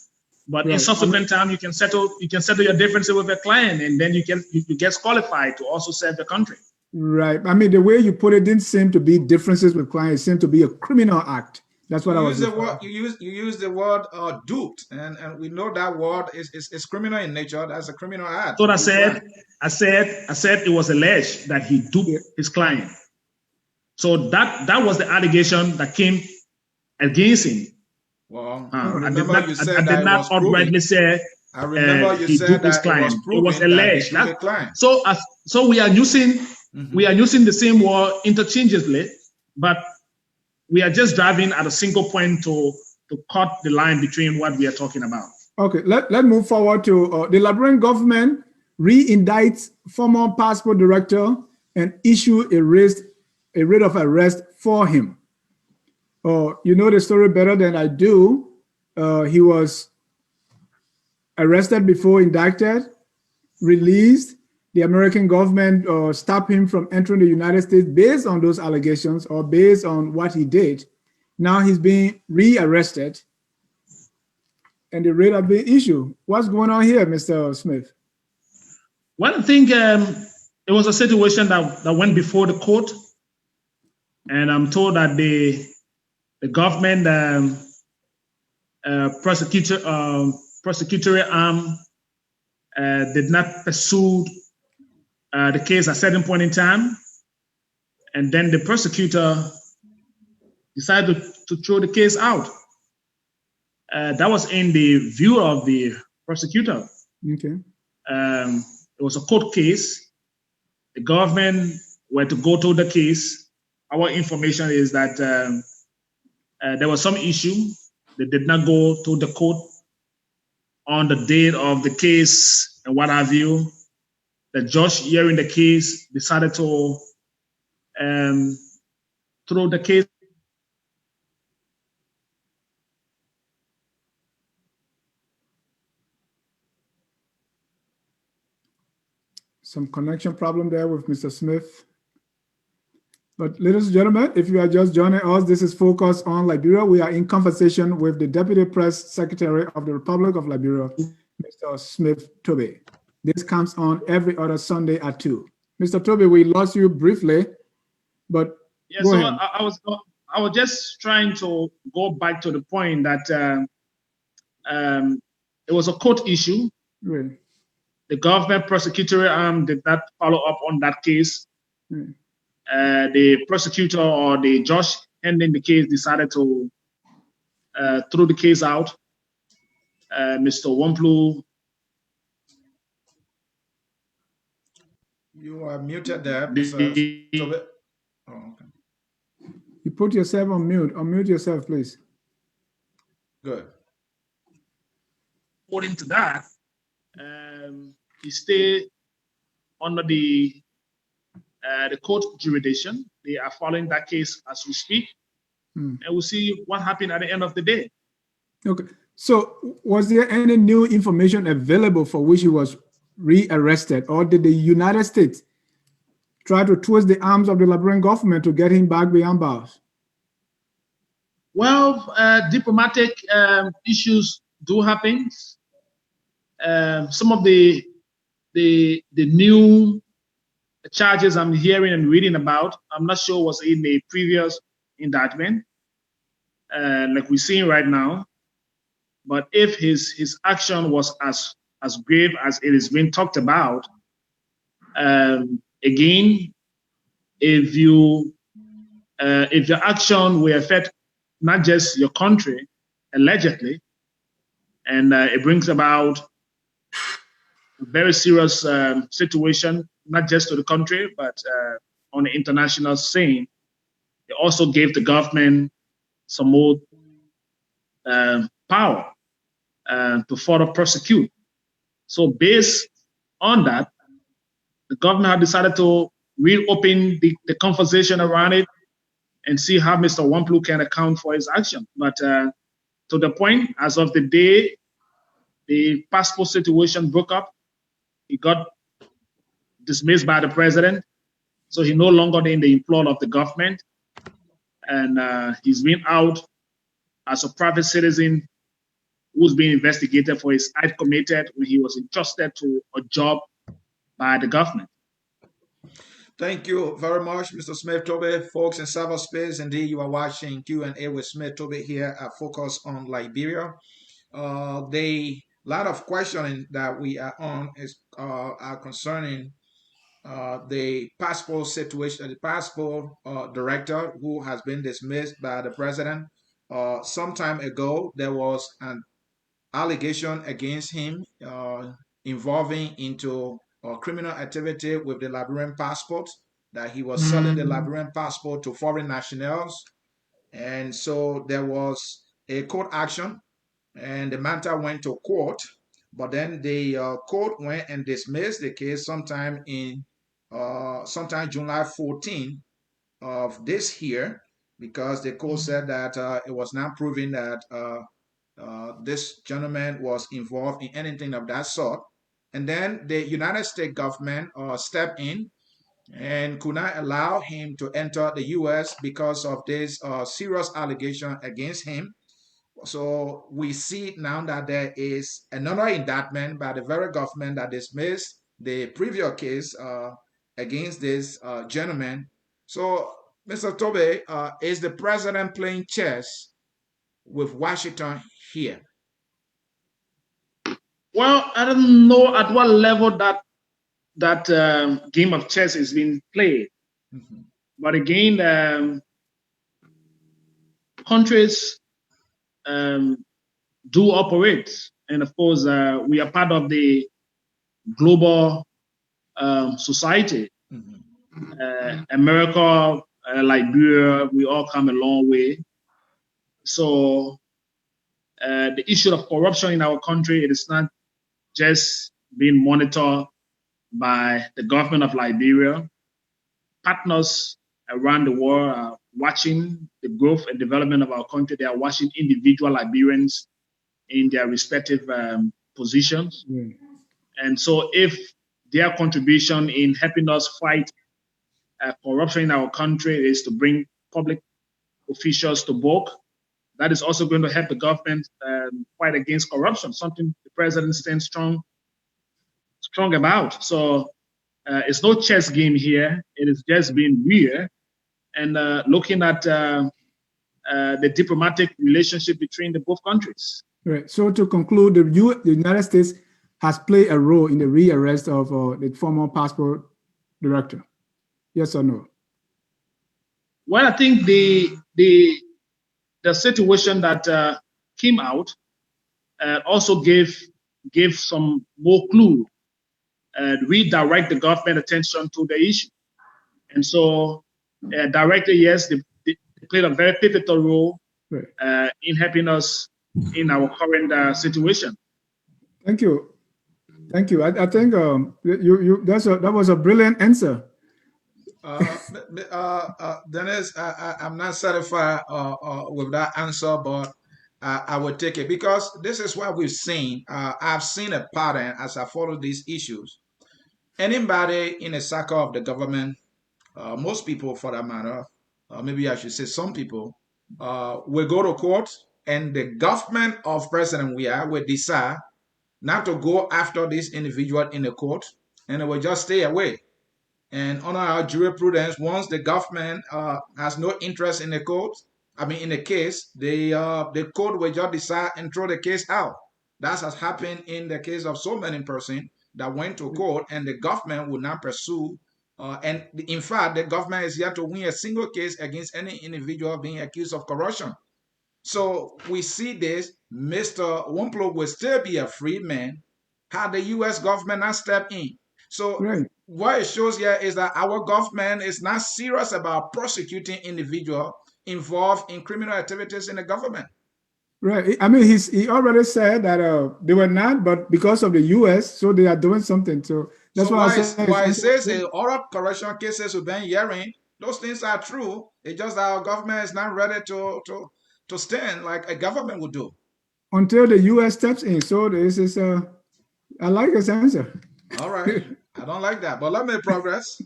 but in subsequent time you can settle your differences with your client, and then you get qualified to also serve the country. Right. I mean, the way you put it didn't seem to be differences with clients. It seemed to be a criminal act. That's what I was. You use the word duped, and we know that word is criminal in nature. That's a criminal act. So I said it was alleged that he duped his client. So that was the allegation that came against him. Well, I did not outrightly say I remember you he said duped his that client. It was alleged. So we are using the same word interchangeably, but we are just driving at a single point to cut the line between what we are talking about. Okay, let's move forward to the Liberian government re-indicts former passport director and issue a writ of arrest for him. You know the story better than I do. He was arrested before indicted, released. The American government stopped him from entering the United States based on those allegations or based on what he did. Now he's being re-arrested and the writ has been issued. What's going on here, Mr. Smith? Well, I think it was a situation that went before the court, and I'm told that the government prosecutorial arm did not pursue the case at a certain point in time, and then the prosecutor decided to throw the case out. That was in the view of the prosecutor. Okay. It was a court case. The government were to go to the case. Our information is that there was some issue. They did not go to the court on the date of the case and what have you. The judge hearing the case decided to throw the case. some connection problem there with Mr. Smith. But ladies and gentlemen, if you are just joining us, this is Focus on Liberia. We are in conversation with the Deputy Press Secretary of the Republic of Liberia, Mr. Smith Toby. This comes on every other Sunday at 2. Mr. Toby, we lost you briefly, but yeah. Go So ahead. I was just trying to go back to the point that it was a court issue. Right. The government prosecutorial arm did not follow up on that case. Right. The prosecutor or the judge handling the case decided to throw the case out. Mr. Wamplu. You are muted there, Mr. Toby. Oh, okay. You put yourself on mute. Unmute yourself, please. Good. According to that, he stayed under the court jurisdiction. They are following that case as we speak, and we'll see what happened at the end of the day. Okay. So, was there any new information available for which he was rearrested, or did the United States try to twist the arms of the Liberian government to get him back beyond bars? Well, diplomatic issues do happen. Some of the new charges I'm hearing and reading about, I'm not sure was in the previous indictment, like we're seeing right now. But if his action was as grave as it is being talked about, again, if your action will affect not just your country, allegedly, and it brings about a very serious situation, not just to the country, but on the international scene. It also gave the government some more power to further prosecute. So based on that, the government had decided to reopen the conversation around it and see how Mr. Wamplu can account for his action. But to the point, as of the day the passport situation broke up, he got dismissed by the president. So he's no longer in the employ of the government. And he's been out as a private citizen who's being investigated for his act committed when he was entrusted to a job by the government. Thank you very much, Mr. Smith Toby. Folks in cyberspace, indeed, you are watching Q&A with Smith Toby here at Focus on Liberia. The lot of questioning that we are on is are concerning the passport situation, the passport director who has been dismissed by the president. Some time ago, there was an allegation against him involving into criminal activity with the Liberian passport, that he was selling the Liberian passport to foreign nationals. And so there was a court action and the matter went to court, but then the court went and dismissed the case sometime July 14 of this year, because the court said that it was not proven that this gentleman was involved in anything of that sort. And then the United States government stepped in and could not allow him to enter the U.S. because of this serious allegation against him. So we see now that there is another indictment by the very government that dismissed the previous case against this gentleman. So, Mr. Toby, is the president playing chess with Washington here? Well, I don't know at what level that game of chess is being played. Mm-hmm. But again, countries do operate, and of course, we are part of the global society. Mm-hmm. America, Liberia, we all come a long way. So the issue of corruption in our country, it is not just being monitored by the government of Liberia. Partners around the world are watching the growth and development of our country. They are watching individual Liberians in their respective positions. And so if their contribution in helping us fight corruption in our country is to bring public officials to book. That is also going to help the government fight against corruption, something the president stands strong about. So it's no chess game here. It is just being real and looking at the diplomatic relationship between the both countries. Right. So to conclude, the United States has played a role in the rearrest of the former passport director. Yes or no? Well, I think the situation that came out also gave some more clue, redirect the government attention to the issue. And so directly, yes, they played a very pivotal role in helping us in our current situation. Thank you. Thank you. I think that was a brilliant answer. Dennis, I'm not satisfied with that answer, but I will take it because this is what we've seen. I've seen a pattern as I follow these issues. Anybody in a circle of the government, most people for that matter, maybe I should say some people, will go to court and the government of President Weah will decide not to go after this individual in the court and it will just stay away. And under our jurisprudence, once the government has no interest in the court, in the case, the court will just decide and throw the case out. That has happened in the case of so many persons that went to court and the government would not pursue. And in fact, the government is yet to win a single case against any individual being accused of corruption. So we see this, Mr. Wamplo will still be a free man had the U.S. government not stepped in. So what it shows here is that our government is not serious about prosecuting individuals involved in criminal activities in the government. Right. He already said that they were not, but because of the U.S., so they are doing something. So that's why it says all of corruption cases we've been hearing, those things are true. It's just that our government is not ready to stand like a government would do. Until the U.S. steps in. So this is I like his answer. All right. I don't like that, but let me progress.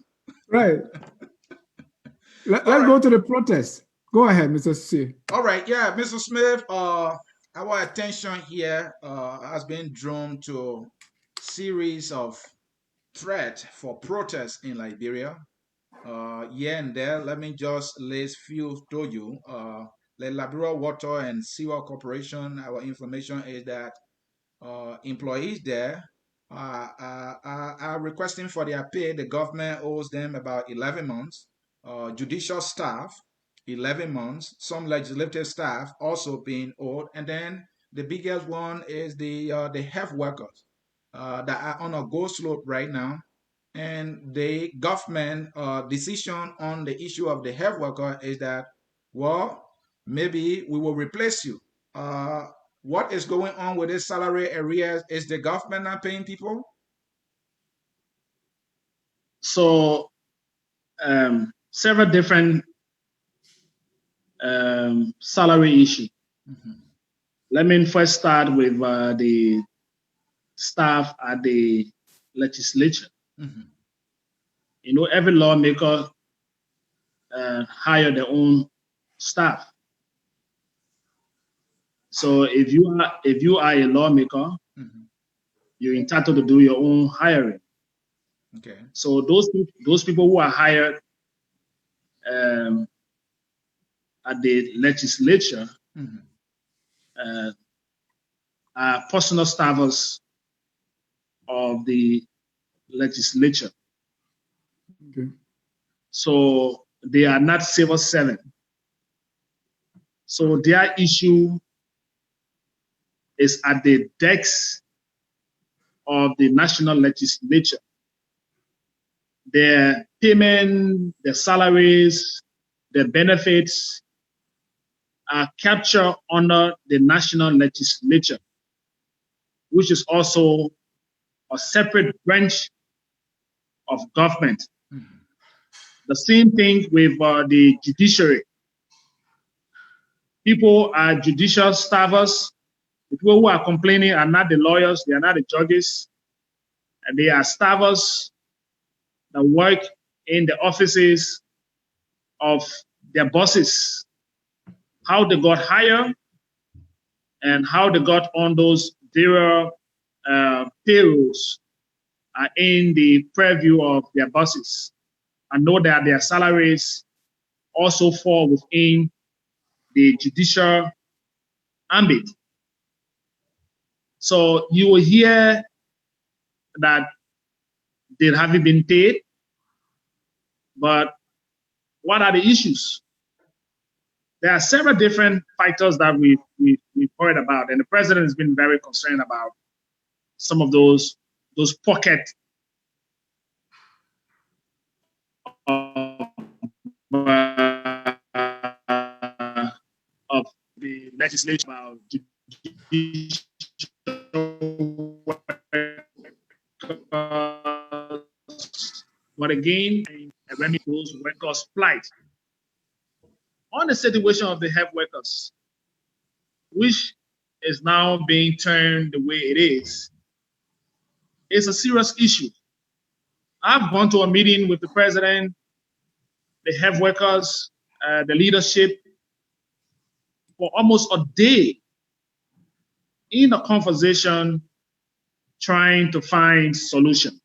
Right. Let's go to the protest. Go ahead, Mr. C. All right. Yeah, Mr. Smith, our attention here has been drawn to series of threats for protests in Liberia. Here and there, let me just list few to you. The Liberia Water and Sewer Corporation, our information is that employees there are requesting for their pay. The government owes them about 11 months. Judicial staff, 11 months. Some legislative staff also being owed. And then the biggest one is the health workers that are on a go slope right now. And the government decision on the issue of the health worker is that, well, maybe we will replace you. What is going on with this salary arrears? Is the government not paying people? So several different salary issues. Let me first start with the staff at the legislature. You know, every lawmaker hire their own staff. So if you are a lawmaker, you're entitled to do your own hiring. Okay. So those people who are hired at the legislature are personal staffers of the legislature. Okay. So they are not civil servants. So their issue is at the desk of the national legislature. Their payment, their salaries, their benefits are captured under the national legislature, which is also a separate branch of government. The same thing with the judiciary. People are judicial staffers. The people who are complaining are not the lawyers, they are not the judges. And they are staffers that work in the offices of their bosses, how they got hired and how they got on those various payrolls are in the purview of their bosses. I know that their salaries also fall within the judicial ambit. So you will hear that they haven't been paid, but what are the issues? There are several different factors that we've heard about, and the president has been very concerned about some of those pockets of the legislation about judicial workers. But again, when it goes workers' plight, on the situation of the health workers, which is now being turned the way it is a serious issue. I've gone to a meeting with the president, the health workers, the leadership for almost a day in a conversation trying to find solution.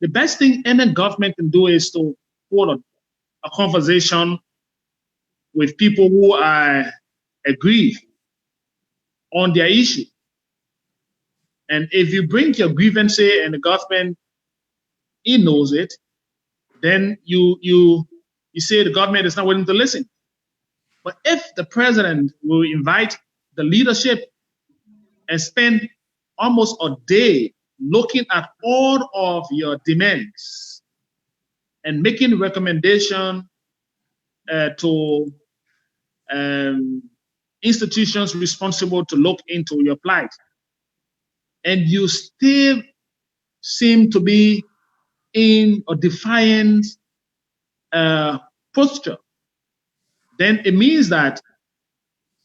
The best thing any government can do is to hold a conversation with people who are aggrieved on their issue. And if you bring your grievance and the government, he knows it, then you say the government is not willing to listen. But if the president will invite the leadership and spend almost a day looking at all of your demands and making recommendation to institutions responsible to look into your plight, and you still seem to be in a defiant posture, then it means that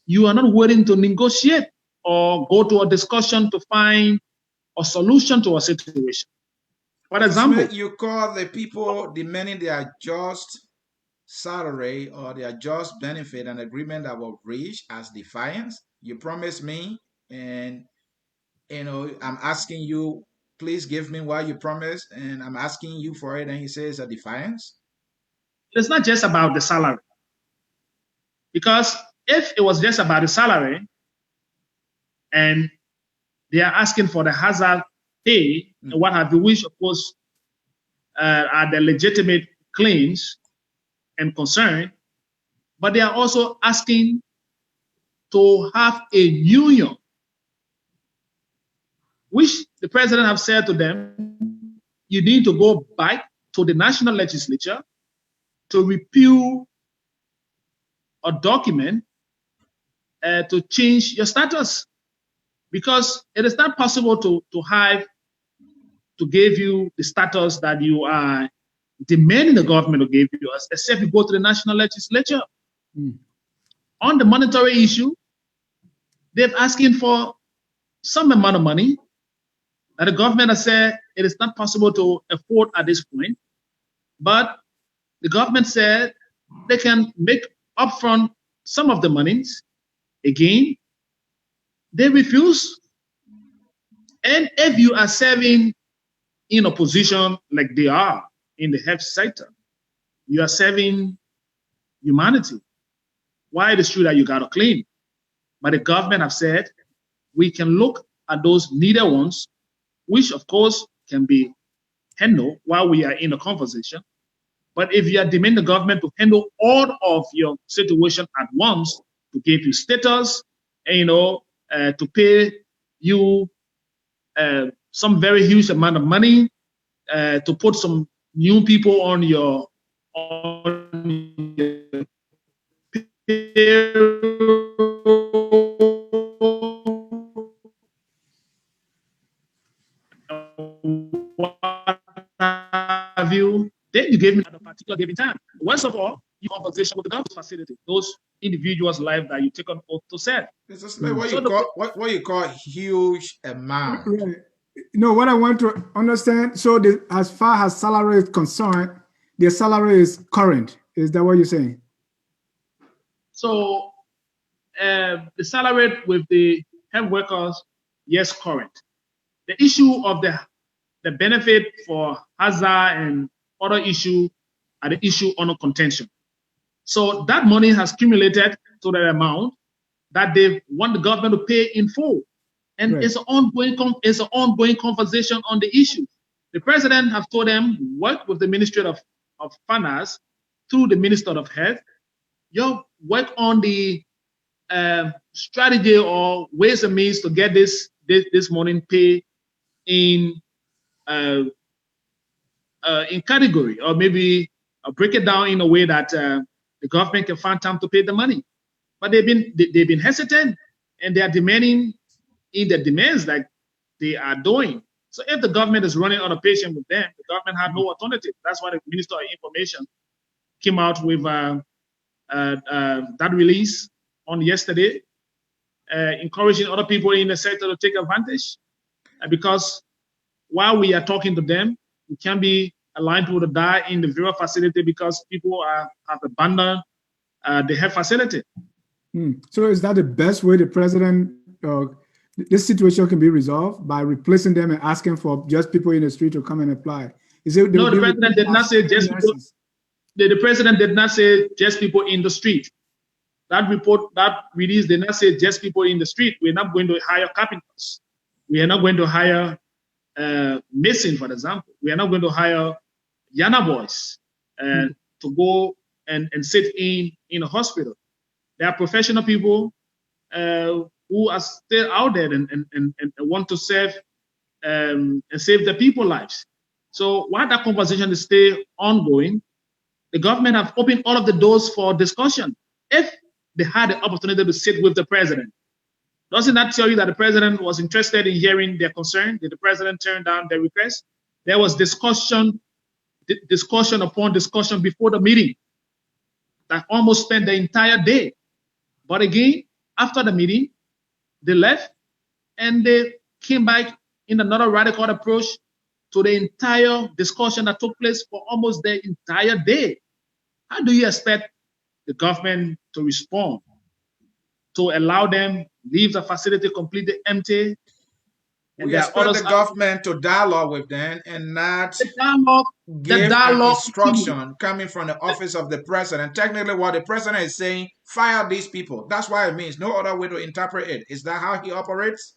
you are not willing to negotiate or go to a discussion to find a solution to a situation. For example, Smith, you call the people demanding their just salary or their just benefit and agreement that was reached as defiance. You promised me, and I'm asking you, please give me what you promised, and I'm asking you for it, and he says a defiance. It's not just about the salary, because if it was just about the salary and they are asking for the hazard pay and what have you, which of course are the legitimate claims and concern, but they are also asking to have a union, which the president have said to them, you need to go back to the national legislature to repeal a document to change your status, because it is not possible to give you the status that you are demanding the government to give you, except you go to the national legislature. On the monetary issue, they're asking for some amount of money that the government has said it is not possible to afford at this point, but the government said they can make upfront some of the monies. Again, they refuse. And if you are serving in a position like they are in the health sector, you are serving humanity. Why it is true that you got a claim, but the government have said we can look at those needed ones, which of course can be handled while we are in a conversation. But if you are demanding the government to handle all of your situation at once, to give you status, and to pay you some very huge amount of money, to put some new people on your what have you, then you gave me at a particular given time. Worst of all, you conversation with the government facility, those individuals' life that you take on oath to serve. Mr. Smith, what you call huge amount? Right. No, what I want to understand, so as far as salary is concerned, their salary is current. Is that what you're saying? So the salary with the health workers, yes, current. The issue of the benefit for hazard and other issue are the issue under contention. So that money has accumulated to the amount that they want the government to pay in full. And Right. it's an ongoing conversation on the issue. The president have told them, work with the Ministry of Finance through the Minister of Health. You work on the strategy or ways and means to get this money pay in category, or maybe break it down in a way that the government can find time to pay the money. But they've been hesitant, and they are demanding in the demands that they are doing. So if the government is running on a patient with them, the government had no alternative. That's why the Minister of Information came out with that release on yesterday, encouraging other people in the sector to take advantage. Because while we are talking to them, we can be aligned to the die in the Vera facility because people have abandoned the health facility. So is that the best way the president, this situation can be resolved, by replacing them and asking for just people in the street to come and apply? Is it? No, the president did not say just people. The president did not say just people in the street. That report, that release did not say just people in the street. We're not going to hire carpenters. We are not going to hire mason, for example. We are not going to hire Yana boys to go and sit in a hospital. There are professional people who are still out there and want to serve and save the people's lives. So while that conversation is still ongoing, the government have opened all of the doors for discussion. If they had the opportunity to sit with the president, doesn't that tell you that the president was interested in hearing their concern? Did the president turn down their request? There was discussion upon discussion before the meeting that almost spent the entire day. But again, after the meeting, they left and they came back in another radical approach to the entire discussion that took place for almost the entire day. How do you expect the government to respond, to allow them leave the facility completely empty? And we expect the government to dialogue with them and not give an instruction coming from the office of the president. Technically, what the president is saying, fire these people. That's what it means. No other way to interpret it. Is that how he operates?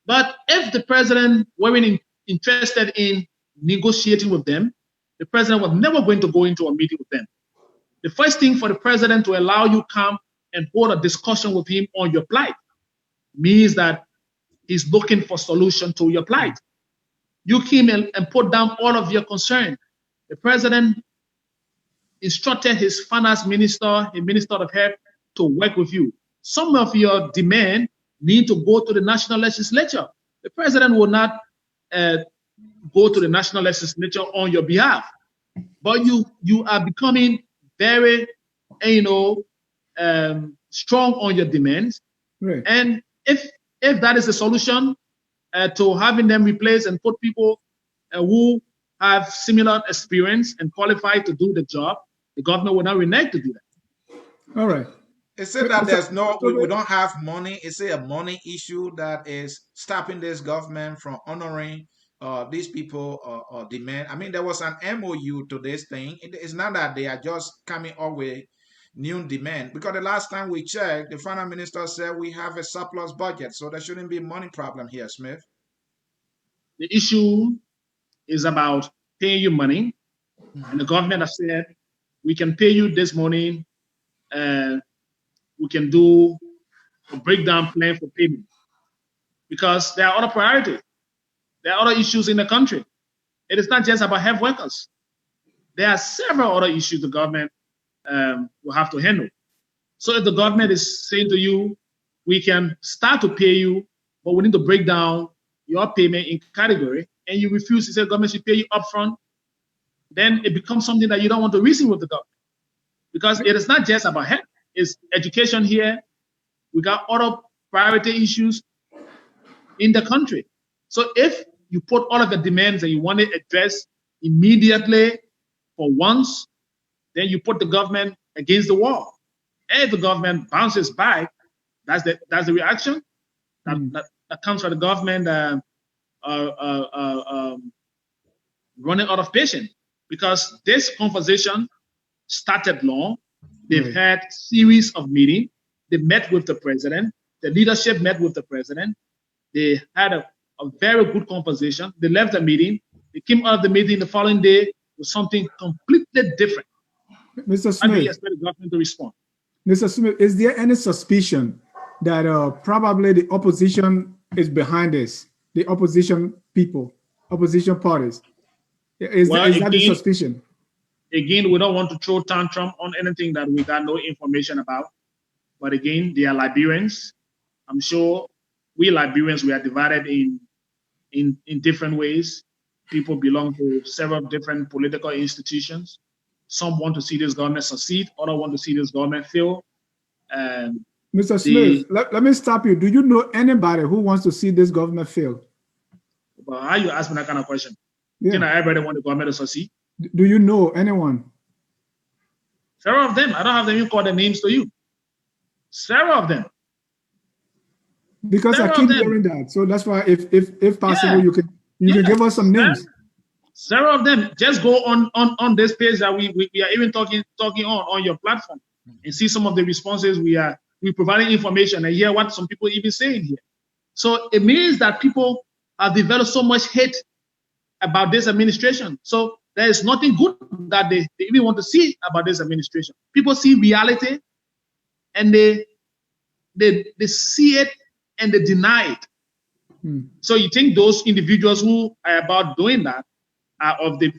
But if the president weren't interested in negotiating with them, the president was never going to go into a meeting with them. The first thing for the president to allow you come and hold a discussion with him on your plight means that he's looking for solution to your plight. You came and put down all of your concern. The president instructed his finance minister, the minister of health, to work with you. Some of your demand need to go to the national legislature. The president will not go to the national legislature on your behalf, but you are becoming very, strong on your demands. Right. And if that is the solution to having them replaced and put people who have similar experience and qualified to do the job, the government will not renege to do that. All right. Is it that there's we don't have money? Is it a money issue that is stopping this government from honoring these people demand? I mean, there was an MOU to this thing. It's not that they are just coming up with new demand, because the last time we checked, the finance minister said we have a surplus budget, so there shouldn't be money problem here, Smith. The issue is about paying you money, and the government has said we can pay you this money. We can do a breakdown plan for payment, because there are other priorities. There are other issues in the country. It is not just about health workers. There are several other issues the government will have to handle. So if the government is saying to you, we can start to pay you, but we need to break down your payment in category, and you refuse to say the government should pay you upfront, then it becomes something that you don't want to reason with the government. Because it is not just about health. It's education here. We got other priority issues in the country. So if you put all of the demands that you want to address immediately for once, then you put the government against the wall. And if the government bounces back, that's the reaction that comes from the government running out of patience. Because this conversation started long. They've had series of meetings. They met with the president. The leadership met with the president. They had a very good conversation. They left the meeting. They came out of the meeting the following day with something completely different. Mr. Smith, how do you expect the government to respond? Mr. Smith, is there any suspicion that probably the opposition is behind this? The opposition people, opposition parties. Is that the suspicion? Again, we don't want to throw tantrum on anything that we got no information about. But again, they are Liberians. I'm sure we Liberians, we are divided in different ways. People belong to several different political institutions. Some want to see this government succeed, others want to see this government fail. Mr. Smith, let me stop you. Do you know anybody who wants to see this government fail? Well, how you ask me that kind of question? Yeah. You know, everybody want the government to succeed. Do you know anyone? Several of them. I don't have them even call the names to you. Several of them. Because I keep hearing that. So that's why if possible, you can give us some names. Several of them. Just go on this page that we are even talking on your platform and see some of the responses we're providing information and hear what some people even saying here. So it means that people have developed so much hate about this administration. So there is nothing good that they even want to see about this administration. People see reality and they see it and they deny it. So you think those individuals who are about doing that are of the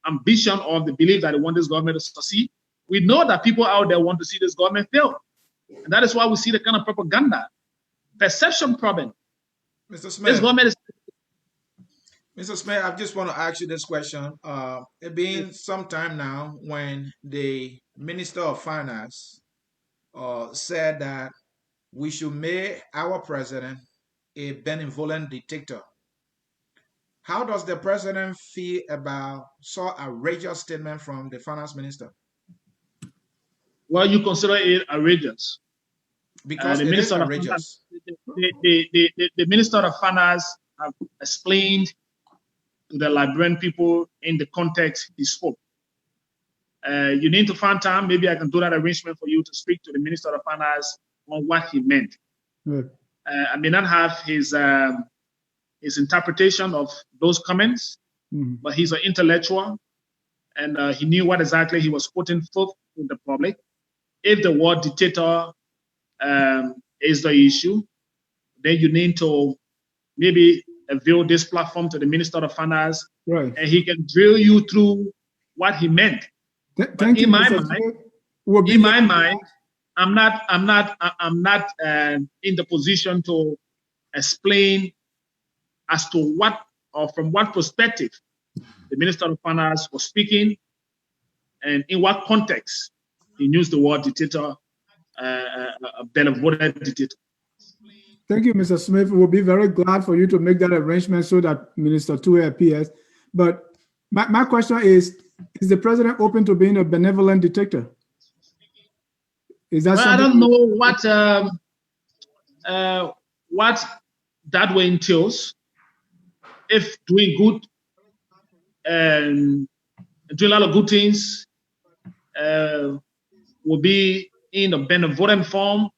ambition or of the belief that they want this government to succeed? We know that people out there want to see this government fail. And that is why we see the kind of propaganda, perception problem. Mr. Smith, this government is. Mr. Smith, I just want to ask you this question. It being some time now when the Minister of Finance said that we should make our president a benevolent dictator. How does the president feel about so outrageous statement from the finance minister? Well, you consider it outrageous. Because it is outrageous. The Minister of Finance have explained to the Liberian people in the context he spoke. You need to find time. Maybe I can do that arrangement for you to speak to the Minister of Finance on what he meant. I may not have his interpretation of those comments, but he's an intellectual, and he knew what exactly he was putting forth to the public. If the word dictator is the issue, then you need to maybe avail this platform to the Minister of Finance, and he can drill you through what he meant. In my mind, I'm not in the position to explain as to what or from what perspective the Minister of Finance was speaking and in what context he used the word dictator, a benevolent dictator. Thank you, Mr. Smith. We'll be very glad for you to make that arrangement so that Minister Toby appears. But my question is the president open to being a benevolent dictator? Is that I don't know what that way entails. If doing good and doing a lot of good things will be in a benevolent form,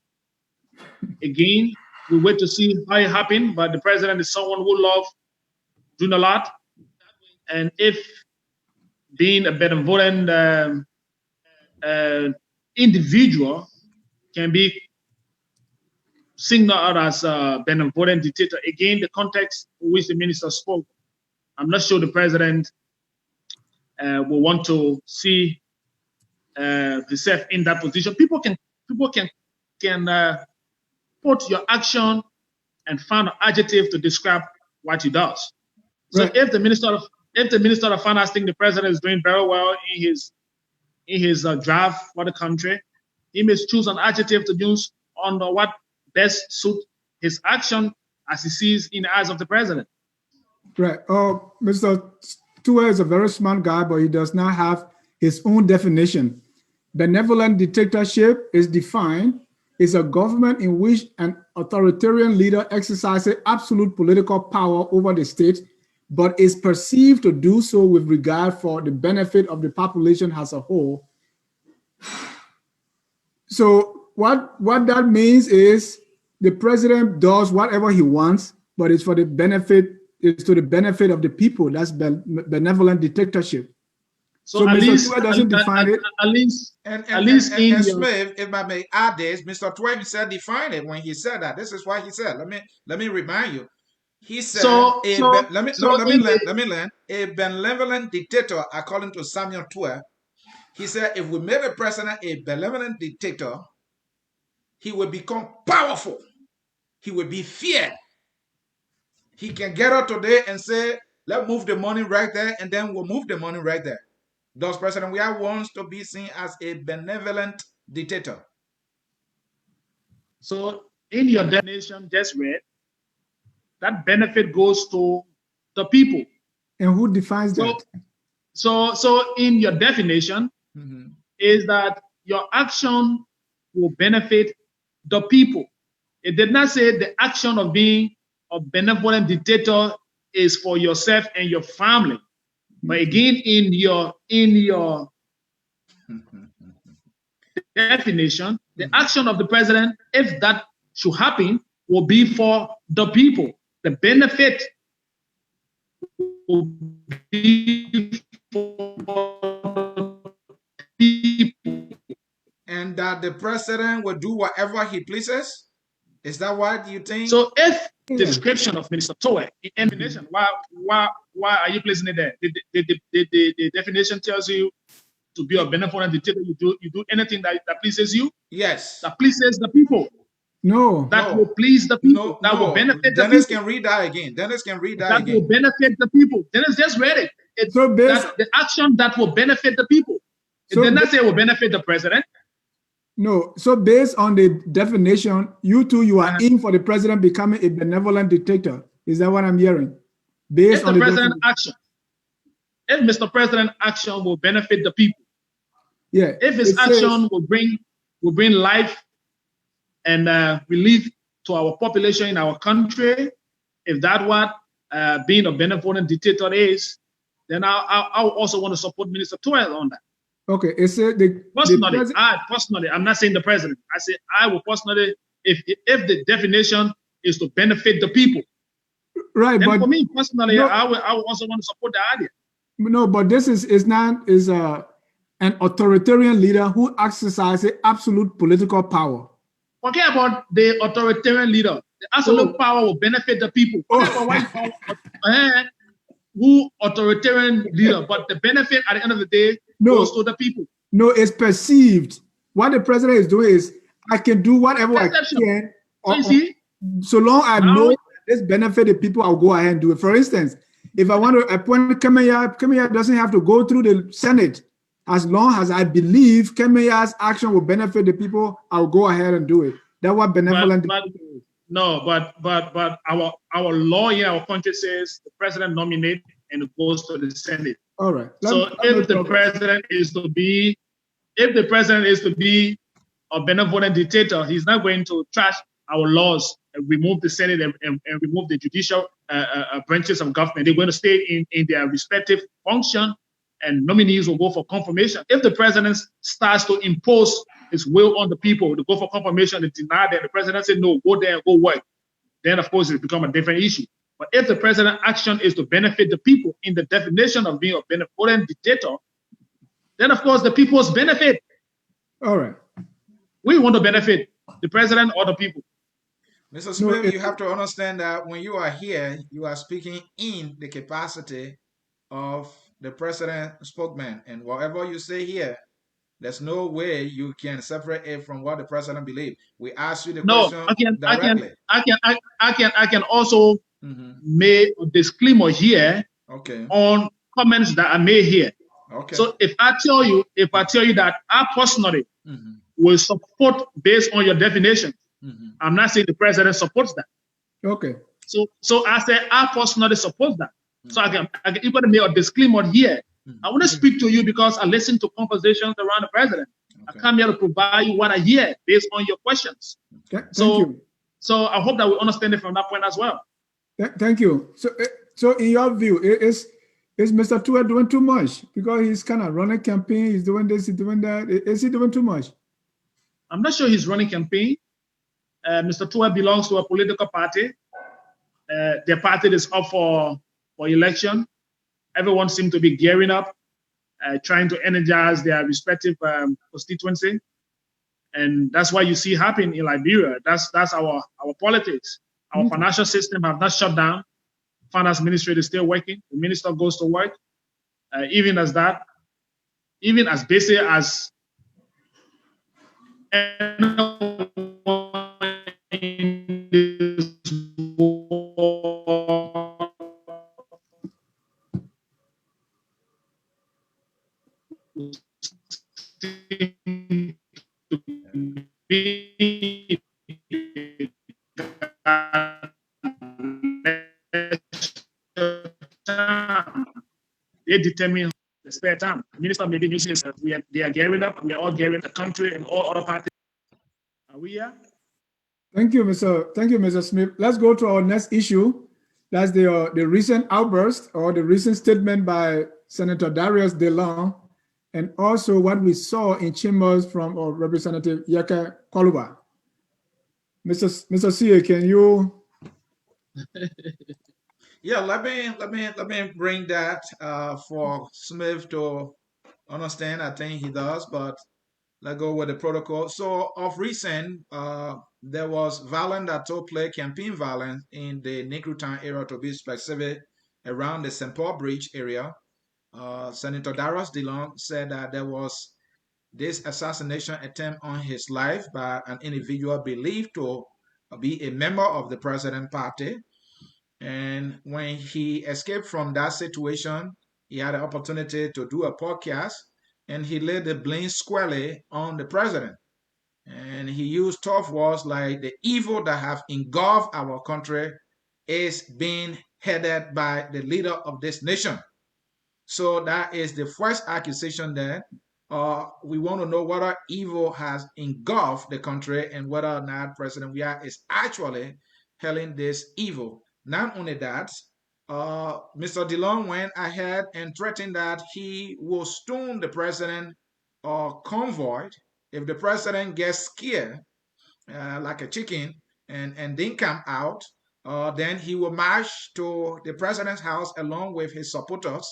again, we wait to see how it happens. But the president is someone who loves doing a lot, and if being a benevolent individual can be singled out as a benevolent dictator, again, the context in which the minister spoke, I'm not sure the president will want to see himself in that position. People can put your action and find an adjective to describe what he does. So if the minister of finance thinks the president is doing very well in his draft for the country, he may choose an adjective to use on what best suit his action as he sees in the eyes of the president. Right. Mr. Tua is a very smart guy, but he does not have his own definition. Benevolent dictatorship is defined as a government in which an authoritarian leader exercises absolute political power over the state, but is perceived to do so with regard for the benefit of the population as a whole. So what that means is the president does whatever he wants, but it's for the benefit, it's to the benefit of the people. That's benevolent dictatorship. So at Mr. least Tua doesn't define it. At least and Smith, if I may add this, Mr. Twain said define it when he said that. This is what he said. Let me remind you. He said, let me land. A benevolent dictator, according to Samuel 12, he said, if we make a president a benevolent dictator, he will become powerful. He will be feared. He can get up today and say, let's move the money right there, and then we'll move the money right there. Does President Weah wants to be seen as a benevolent dictator? So in your definition just read, that benefit goes to the people. And who defines that? So in your definition is that your action will benefit the people. It did not say the action of being a benevolent dictator is for yourself and your family. But again, in your definition, the action of the president, if that should happen, will be for the people. The benefit will be for people. And that the president will do whatever he pleases? Is that what you think? So if the description of Minister Toby in definition, why are you placing it there? The definition tells you to be a benevolent dictator, you do anything that pleases you? Yes. That pleases the people. No. That will please the people. That will benefit the people. Dennis can read that again. Dennis can read that again. That will benefit the people. Dennis just read it. The action that will benefit the people. It did not say it will benefit the president. No. So based on the definition, you are in for the president becoming a benevolent dictator. Is that what I'm hearing? Based on the president action. If Mr. President action will benefit the people. Yeah. If his action will bring life and relief to our population in our country, if that what being a benevolent dictator is, then I also want to support Minister Toyle on that. Okay, it's personally, I'm not saying the president. I say I will personally, if the definition is to benefit the people, right? Then but for me personally, I will also want to support the idea. No, but this is an authoritarian leader who exercises absolute political power. Forget about the authoritarian leader. The absolute power will benefit the people. Who authoritarian leader, but the benefit at the end of the day goes to the people. No, it's perceived. What the president is doing is, I can do whatever I can. So long I know this benefit the people, I'll go ahead and do it. For instance, if I want to appoint Kemenya doesn't have to go through the Senate. As long as I believe Kemenya's action will benefit the people, I'll go ahead and do it. That's what benevolent is. No, but our law in our country says the president nominates and it goes to the Senate. All right. So if the president is to be a benevolent dictator, he's not going to trash our laws and remove the Senate and remove the judicial branches of government. They're going to stay in their respective function, and nominees will go for confirmation. If the president starts to impose his will on the people to go for confirmation and deny that, the president said, no, go there, go work, then of course it becomes a different issue. But if the president's action is to benefit the people in the definition of being a benevolent dictator, then of course the people's benefit. All right. We want to benefit the president or the people. Mr. Smith, you have to understand that when you are here, you are speaking in the capacity of the president spokesman, and whatever you say here, there's no way you can separate it from what the president believes. We ask you the question directly. I can also make a disclaimer here on comments that I made here. Okay. So if I tell you that I personally will support based on your definition, I'm not saying the president supports that. Okay. So I said, I personally support that. So I can even make a disclaimer here. I want to speak to you because I listen to conversations around the president. I come here to provide you what I hear based on your questions. Thank you. So I hope that we understand it from that point as well. Thank you. So in your view, is Mr. Tua doing too much? Because he's kind of running campaign, he's doing this, he's doing that. Is he doing too much? I'm not sure he's running campaign. Mr. Tua belongs to a political party. Their party is up for election. Everyone seems to be gearing up, trying to energize their respective constituency. And that's why you see happening in Liberia. That's our politics. Our financial system have not shut down. Finance ministry is still working. The minister goes to work. Even as basic as they determine the spare time. The minister may be using they are gearing up. We are all gearing the country and all other parties. Are we here? Thank you, Mr. Smith. Let's go to our next issue. That's the recent outburst or the recent statement by Senator Darius DeLong, and also what we saw in chambers from Representative Yeke Koluba. Mr. CA, can you? Yeah, let me bring that for Smith to understand. I think he does, but let's go with the protocol. So of recent, there was violence that took place, campaign violence in the Negro Town area, to be specific, around the St. Paul Bridge area. Senator Darius DeLong said that there was this assassination attempt on his life by an individual believed to be a member of the president party. And when he escaped from that situation, he had an opportunity to do a podcast, and he laid the blame squarely on the president. And he used tough words like the evil that have engulfed our country is being headed by the leader of this nation. So that is the first accusation there. We want to know whether evil has engulfed the country and whether or not President Weah is actually hailing this evil. Not only that, Mr. DeLong went ahead and threatened that he will stone the president or convoy if the president gets scared like a chicken and didn't come out. Then he will march to the president's house along with his supporters,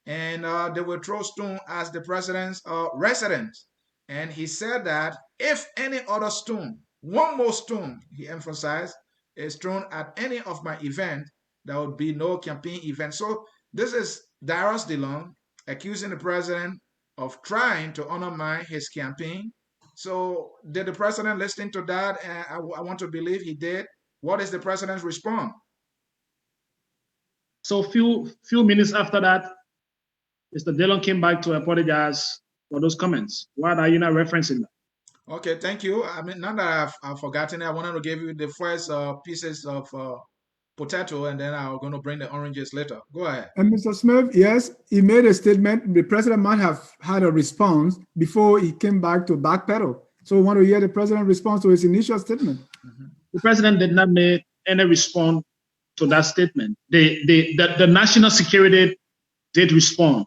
and they will throw stone as the president's residence. And he said that if any other stone, one more stone, he emphasized, is thrown at any of my event, there would be no campaign event. So this is Darius DeLong accusing the president of trying to undermine his campaign. So did the president listen to that? I want to believe he did. What is the president's response? So few minutes after that, Mr. DeLong came back to apologize for those comments. Why are you not referencing that? Okay, thank you. I mean, now that I've forgotten it, I wanted to give you the first pieces of potato, and then I'm going to bring the oranges later. Go ahead. And Mr. Smith, yes, he made a statement. The president might have had a response before he came back to backpedal. So we want to hear the president's response to his initial statement. The president did not make any response to that statement. The national security did respond.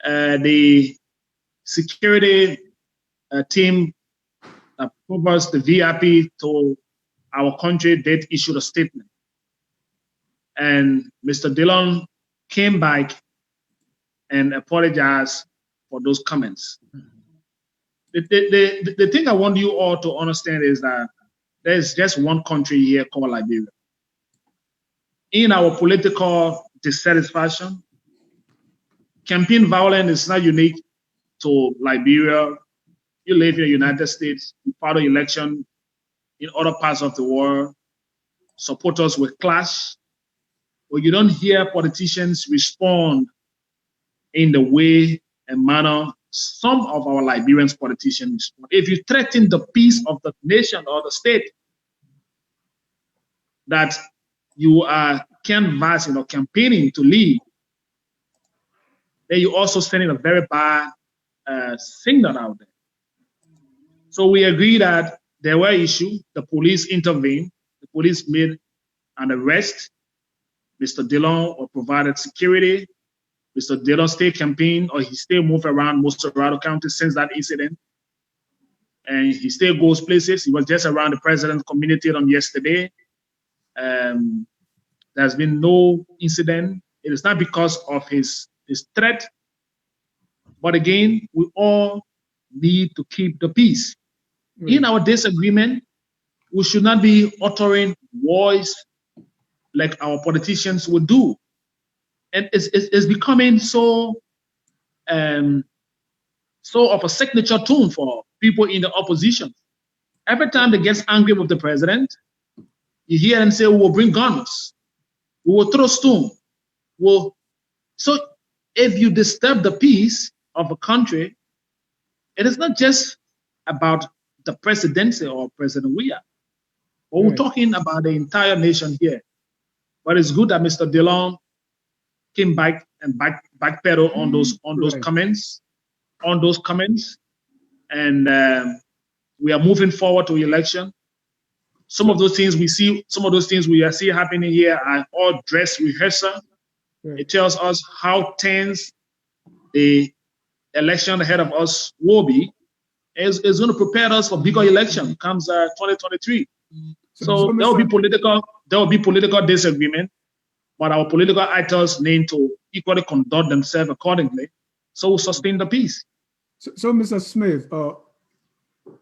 The security team that covers the VIP to our country did issue a statement. And Mr. DeLong came back and apologized for those comments. The thing I want you all to understand is that there's just one country here called Liberia. In our political dissatisfaction, campaign violence is not unique to Liberia. You live in the United States, you follow election in other parts of the world, supporters will clash, but you don't hear politicians respond in the way and manner some of our Liberian politicians respond. If you threaten the peace of the nation or the state, that you are canvassing or campaigning to lead, then you're also sending a very bad signal out there. So we agree that there were issues. The police intervened. The police made an arrest. Mr. Dillon provided security. Mr. Dillon stayed campaign, or he still moved around Morado County since that incident. And he still goes places. He was just around the president's community on yesterday. There's been no incident. It is not because of his threat. But again, we all need to keep the peace. In our disagreement, we should not be uttering voice like our politicians would do. And it's becoming so of a signature tune for people in the opposition. Every time they get angry with the president, you hear them say, we will bring guns, we will throw stone. So if you disturb the peace of a country, it is not just about the presidency or President Weah, but we're talking about the entire nation here. But it's good that Mr. Dillon came back and backpedal on those comments, and we are moving forward to election. Some of those things we see, some of those things we are seeing happening here are all dress rehearsal. It tells us how tense the election ahead of us will be. It's going to prepare us for bigger election comes 2023. So there will be political disagreement, but our political actors need to equally conduct themselves accordingly. So we'll sustain the peace. So Mr. Smith,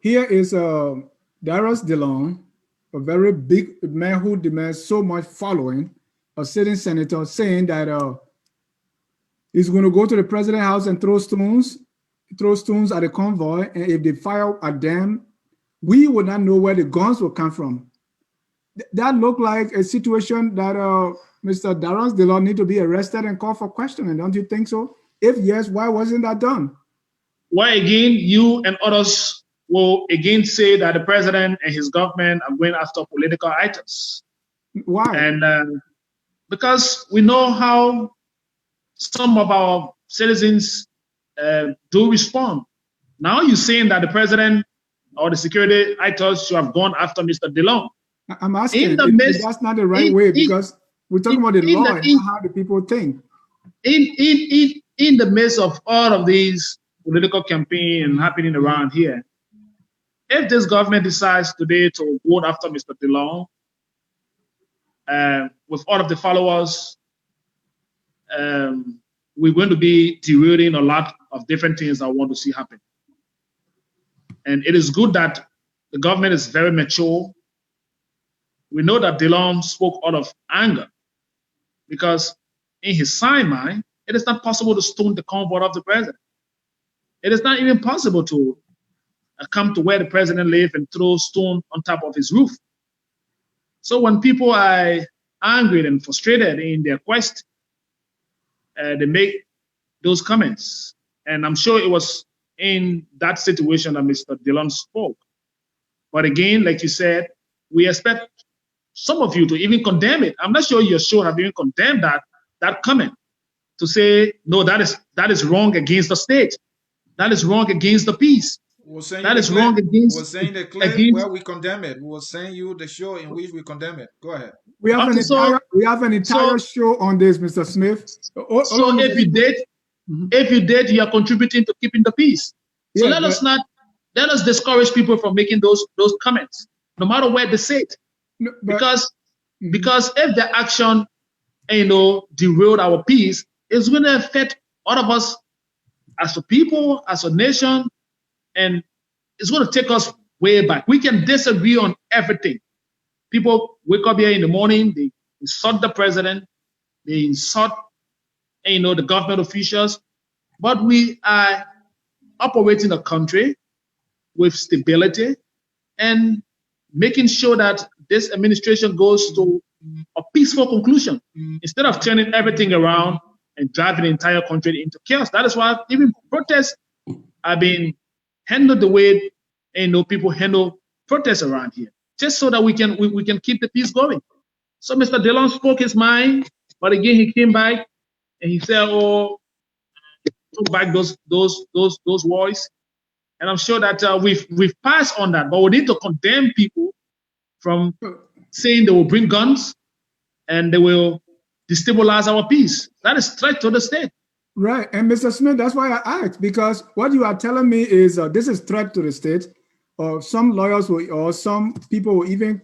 here is Darius Dillon, a very big man who demands so much following, a sitting senator, saying that he's going to go to the president's house and throw stones at a convoy, and if they fire at them, we would not know where the guns will come from. That looked like a situation that Mr. Darius Dillon need to be arrested and called for questioning. Don't you think so? If yes, why wasn't that done? Why again, you and others will again say that the president and his government are going after political items. Why? And because we know how some of our citizens do respond. Now you're saying that the president or the security actors should have gone after Mr. Dillon. I'm asking if that's not the right way, because we're talking about the law and not how the people think. In the midst of all of these political campaigns happening around here, if this government decides today to go after Mr. Dillon with all of the followers, we're going to be derailing a lot of different things I want to see happen. And it is good that the government is very mature. We know that Dillon spoke out of anger because in his side mind, it is not possible to stone the convoy of the president. It is not even possible to come to where the president lives and throw stone on top of his roof. So when people are angry and frustrated in their quest, they make those comments. And I'm sure it was in that situation that Mr. Dillon spoke. But again, like you said, we expect some of you to even condemn it. I'm not sure you should have even condemned that comment, to say, no, that is wrong against the state. That is wrong against the peace. That is wrong against... We're saying the clip where we condemn it. We will send you the show in which we condemn it. Go ahead. We have an entire show on this, Mr. Smith. So if you did, you are contributing to keeping the peace. So let us discourage people from making those comments, no matter where they say it. No, because if the action, derailed our peace, it's going to affect all of us as a people, as a nation, and it's going to take us way back. We can disagree on everything. People wake up here in the morning, they insult the president, they insult, the government officials, but we are operating a country with stability and making sure that this administration goes to a peaceful conclusion instead of turning everything around and driving the entire country into chaos. That is why even protests have been handled the way people handle protests around here, just so that we can keep the peace going. So Mr. Dillon spoke his mind, but again he came back and he said, "Oh, took back those words." And I'm sure that we've passed on that, but we need to condemn people from saying they will bring guns and they will destabilize our peace. That is threat to the state. Right. And Mr. Smith, that's why I asked, because what you are telling me is this is threat to the state, or some lawyers will, or some people will even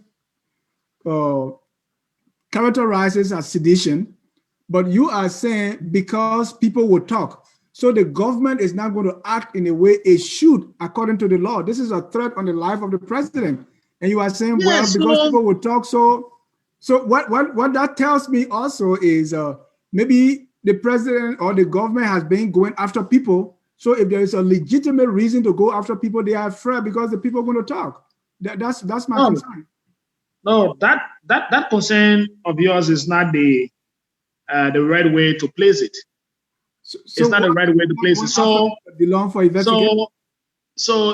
characterize it as sedition. But you are saying because people will talk, so the government is not going to act in a way it should according to the law. This is a threat on the life of the president. And you are saying, Yeah, well, because people will talk, so what that tells me also is maybe the president or the government has been going after people. So if there is a legitimate reason to go after people, they are afraid because the people are going to talk. That's my concern. No, that concern of yours is not the right way to place it. It's not the right way to place it. So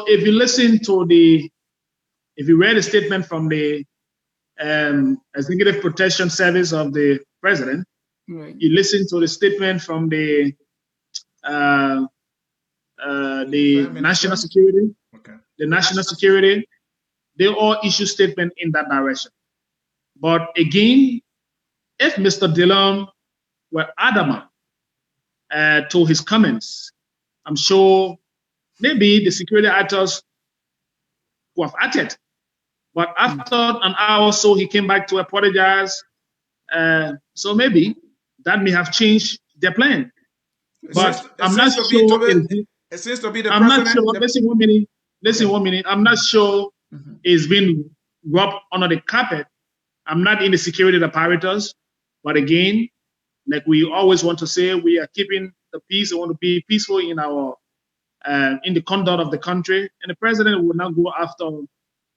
if you listen to if you read a statement from the Executive Protection Service of the President, right. You listen to the statement from the National Security, the National Security, they all issue statement in that direction. But again, if Mr. Dillon were adamant to his comments, I'm sure maybe the security actors would have acted. But after an hour or so, he came back to apologize. So maybe that may have changed their plan. But I'm not sure. It seems to be the I'm president. not sure. Listen 1 minute. Listen 1 minute. I'm not sure it's been rubbed under the carpet. I'm not in the security apparatus. But again, like we always want to say, we are keeping the peace. We want to be peaceful in our in the conduct of the country. And the president will not go after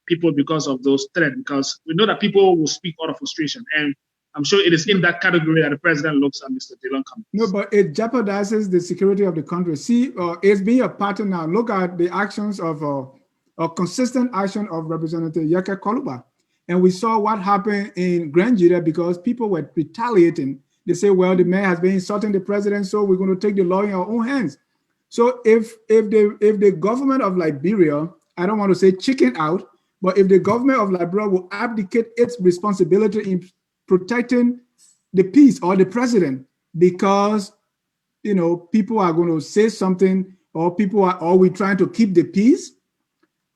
people because of those threats, because we know that people will speak out of frustration. And I'm sure it is in that category that the president looks at Mr. Dillon comments. No, but it jeopardizes the security of the country. See, it's being a pattern now. Look at the actions of a consistent action of Representative Yeke Koluba. And we saw what happened in Nigeria because people were retaliating. They say, well, the man has been insulting the president, so we're going to take the law in our own hands. So if the government of Liberia, I don't want to say chicken out, but if the government of Liberia will abdicate its responsibility in protecting the peace or the president, because people are going to say something, or we're trying to keep the peace,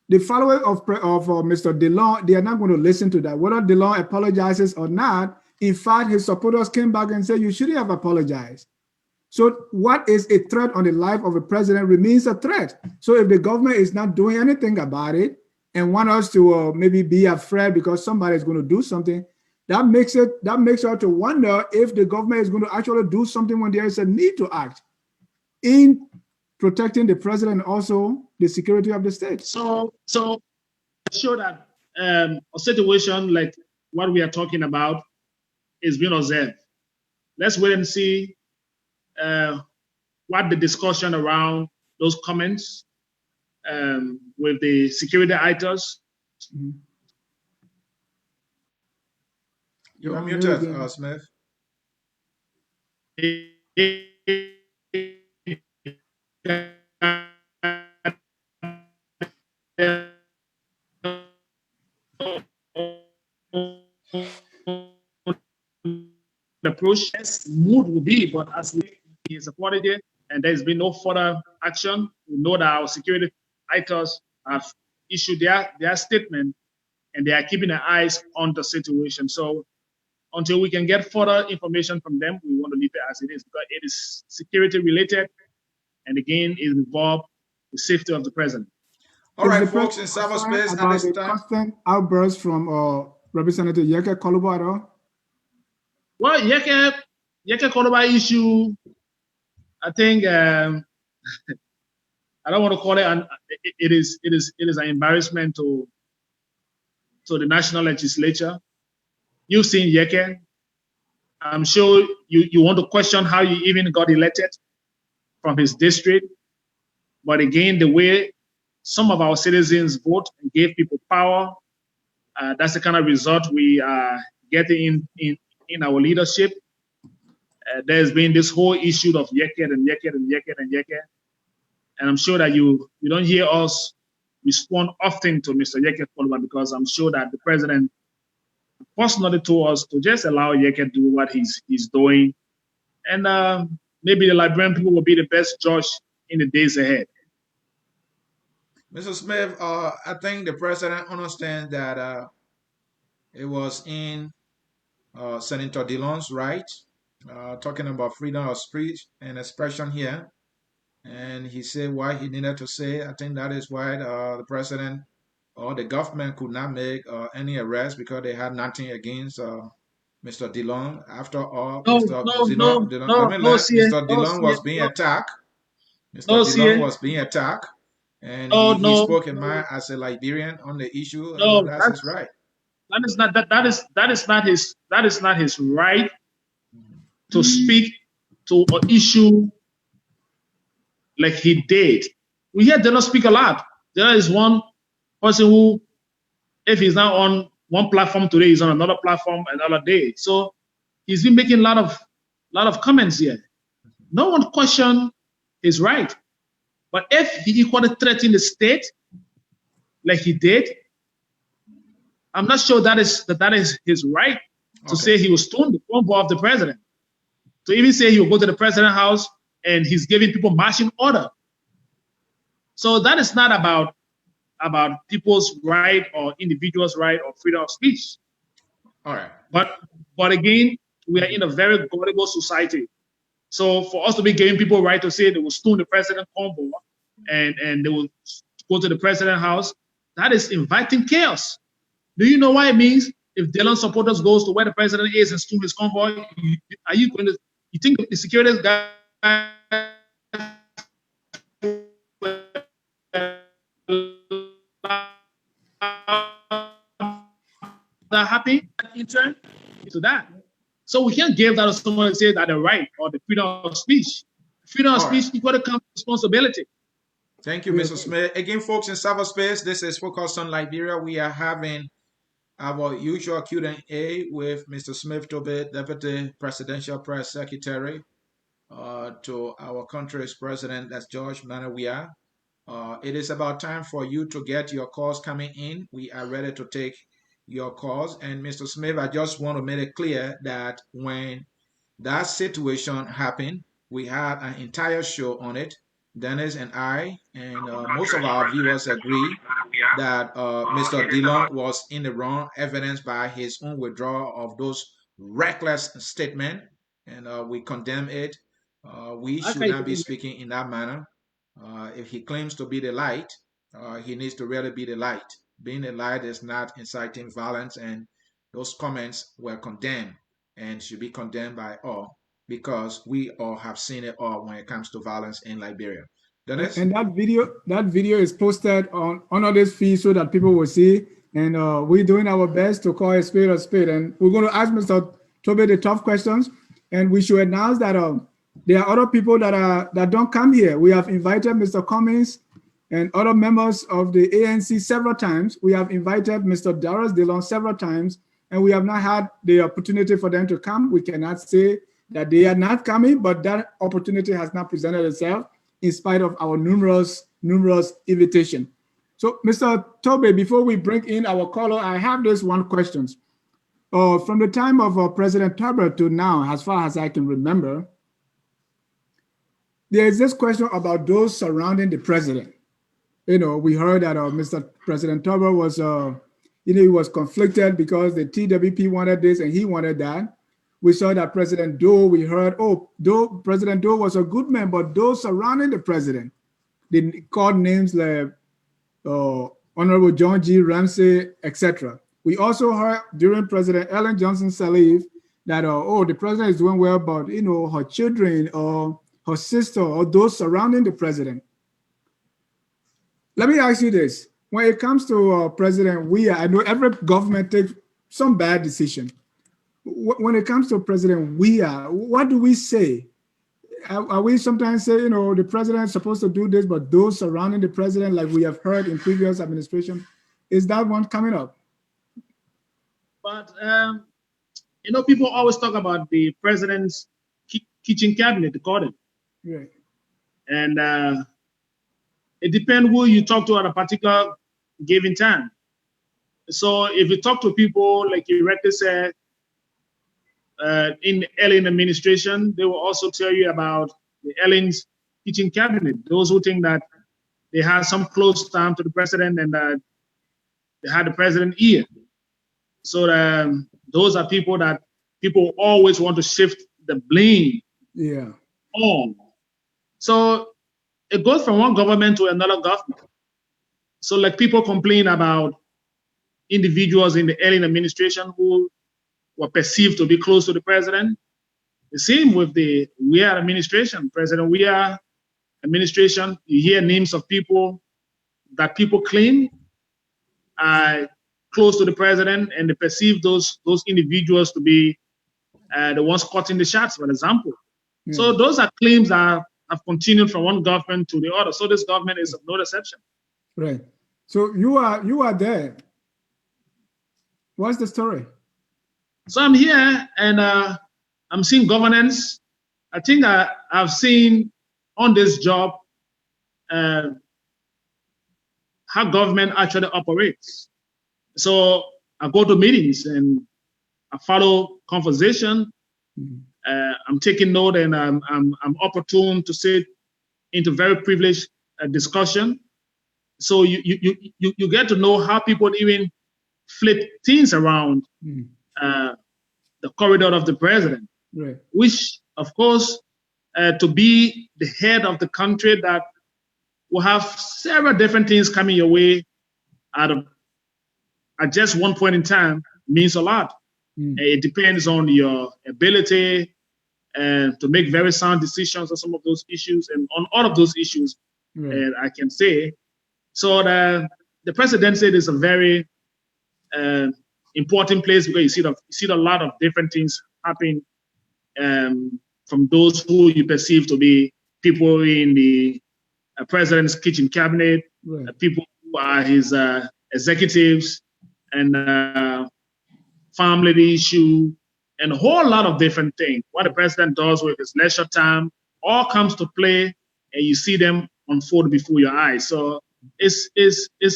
the followers of Mr. Dillon, they are not going to listen to that. Whether Dillon apologizes or not, in fact, his supporters came back and said, you shouldn't have apologized. So what is a threat on the life of a president remains a threat. So if the government is not doing anything about it and want us to maybe be afraid because somebody is going to do something, that makes us to wonder if the government is going to actually do something when there is a need to act in protecting the president and also the security of the state. So show that a situation like what we are talking about is being observed. Let's wait and see what the discussion around those comments with the security actors. You're muted, Smith. The process mood will be, but as we is apology and there's been no further action, we know that our security actors have issued their statement and they are keeping their eyes on the situation. So until we can get further information from them, we want to leave it as it is, because it is security related and again it involves the safety of the president. All right, folks, in cyberspace at this time. Constant outbursts from Representative Yeke Koluba. Well, Yeke Koluba issue, I think I don't want to call it it is an embarrassment to the national legislature. You've seen Yeke. I'm sure you want to question how you even got elected from his district. But again, the way some of our citizens vote and gave people power, that's the kind of result we are getting in our leadership. There's been this whole issue of Yeket and Yeket and Yeket and Yeket. And I'm sure that you don't hear us respond often to Mr. Yeket Follower, because I'm sure that the president personally told us to just allow Yeket to do what he's doing. And maybe the Liberian people will be the best judge in the days ahead. Mr. Smith, I think the president understands that it was in Senator Dillon's right, talking about freedom of speech and expression here. And he said why he needed to say. I think that is why the president or the government could not make any arrest, because they had nothing against Mr. Dillon. After all, Mr. Dillon was being attacked. Mr. Dillon was being attacked, and he spoke his mind as a Liberian on the issue. That's his right. That is not his right to speak to an issue like he did. We hear Dillon speak a lot. There is one person who, if he's not on one platform today, he's on another platform another day. So he's been making a lot of comments here. No one questioned his right. But if he equally threatened the state like he did, I'm not sure that is his right to say he will stone the convoy of the president. To even say he will go to the president's house and he's giving people marching order. So that is not about people's right or individuals' right or freedom of speech. All right. But again, we are in a very gullible society. So for us to be giving people right to say they will stone the president convoy and they will go to the president's house, that is inviting chaos. Do you know what it means if Dillon supporters goes to where the president is and stone his convoy? You think the security guy that happy in turn to that? So we can't give that to someone and say that the right or the freedom of speech. Freedom of speech equal to come responsibility. Thank you, Mr. Smith. Again, folks, in cyberspace, this is Focus on Liberia. We are having our usual Q&A with Mr. Smith Toby, Deputy Presidential Press Secretary to our country's president, that's George Manawia. It is about time for you to get your calls coming in. We are ready to take your calls. And Mr. Smith, I just want to make it clear that when that situation happened, we had an entire show on it. Dennis and I, and most of our viewers agree that Mr. Dillon was in the wrong, evidenced by his own withdrawal of those reckless statements, and we condemn it. We should not be speaking in that manner. If he claims to be the light, he needs to really be the light. Being the light is not inciting violence, and those comments were condemned and should be condemned by all, because we all have seen it all when it comes to violence in Liberia. Dennis? And that video is posted on this feed so that people will see. And we're doing our best to call a spade a spade. And we're going to ask Mr. Toby the tough questions. And we should announce that there are other people that don't come here. We have invited Mr. Cummings and other members of the ANC several times. We have invited Mr. Darius Dillon several times, and we have not had the opportunity for them to come. We cannot say that they are not coming, but that opportunity has not presented itself in spite of our numerous invitations. So, Mr. Toby, before we bring in our caller, I have this one question. From the time of President Talbot to now, as far as I can remember, there is this question about those surrounding the president. You know, we heard that Mr. President Talbot was, he was conflicted because the TWP wanted this and he wanted that. We saw that President Doe, we heard, President Doe was a good man, but those surrounding the president, they called names like Honorable John G. Ramsey, etc. We also heard during President Ellen Johnson Sirleaf that, the president is doing well, but, her children or her sister or those surrounding the president. Let me ask you this. When it comes to President Weah, I know every government takes some bad decision. When it comes to President Weah, what do we say? Are we sometimes say, the president is supposed to do this, but those surrounding the president, like we have heard in previous administration, is that one coming up? But You know, people always talk about the president's kitchen cabinet, they call it. Right. And it depends who you talk to at a particular given time. So if you talk to people, like you rightly said, in the Ellen administration, they will also tell you about the Ellen's kitchen cabinet. Those who think that they have some close time to the president and they had the president ear. So those are people that people always want to shift the blame on. So it goes from one government to another government. So like people complain about individuals in the Ellen administration who were perceived to be close to the president. The same with the Weah administration, President Weah administration. You hear names of people that people claim are close to the president, and they perceive those individuals to be the ones cutting the shots, for example. So those are claims that have continued from one government to the other. So this government is no exception. Right. So you are there. What's the story? So I'm here and I'm seeing governance. I think I've seen on this job how government actually operates. So I go to meetings and I follow conversation. I'm taking note and I'm opportune to sit into very privileged discussion. So you get to know how people even flip things around the corridor of the president, which of course to be the head of the country that will have several different things coming your way at just one point in time means a lot. It depends on your ability to make very sound decisions on some of those issues and on all of those issues, I can say. So the presidency is a very important place because you see a lot of different things happening from those who you perceive to be people in the president's kitchen cabinet, people who are his executives, and family issue, and a whole lot of different things. What the president does with his leisure time all comes to play, and you see them unfold before your eyes. So it's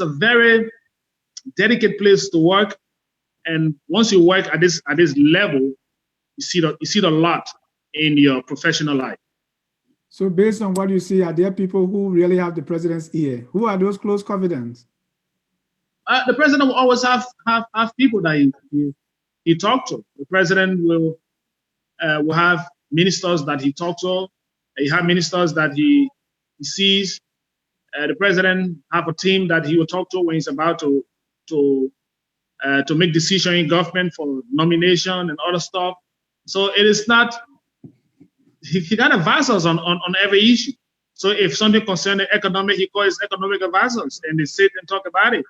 a very delicate place to work, and once you work at this level, you see a lot in your professional life. So based on what you see, are there people who really have the president's ear? Who are those close confidants? The president will always have people that he talks to. The president will have ministers that he talks to. He have ministers that he sees. The president have a team that he will talk to when he's about to make decision in government for nomination and other stuff. So it is not, he got advisors on every issue. So if something concerning economic, he calls his economic advisors and they sit and talk about it.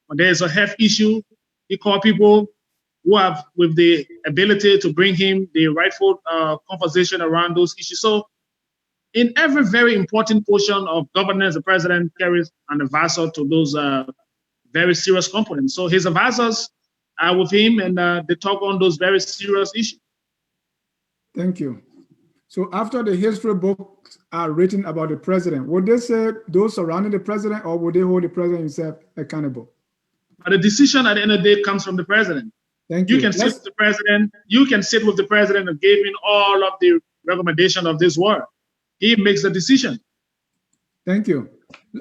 When there's a health issue, he call people who have with the ability to bring him the rightful conversation around those issues. So in every very important portion of governance, the president carries an advisor to those very serious components. So his advisors are with him and they talk on those very serious issues. Thank you. So after the history books are written about the president, would they say those surrounding the president, or would they hold the president himself accountable? But the decision at the end of the day comes from the president. Thank you. You can sit with the president. You can sit with the president and give him all of the recommendation of this work. He makes the decision. Thank you.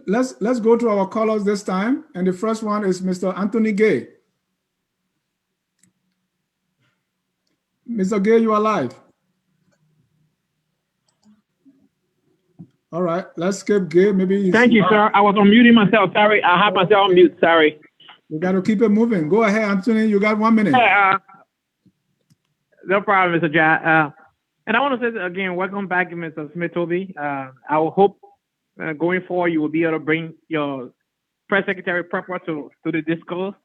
Let's go to our callers this time, and the first one is Mr. Anthony Gay. Mr. Gay, you are live. All right, let's skip Gay. Maybe. Thank you, sir. I was unmuting myself. Sorry, I had myself on mute. Sorry. We got to keep it moving. Go ahead, Anthony. You got 1 minute. No problem, Mr. Jack. And I want to say again, welcome back, Mr. Smith Toby. I will hope going forward you will be able to bring your press secretary proper to the discourse,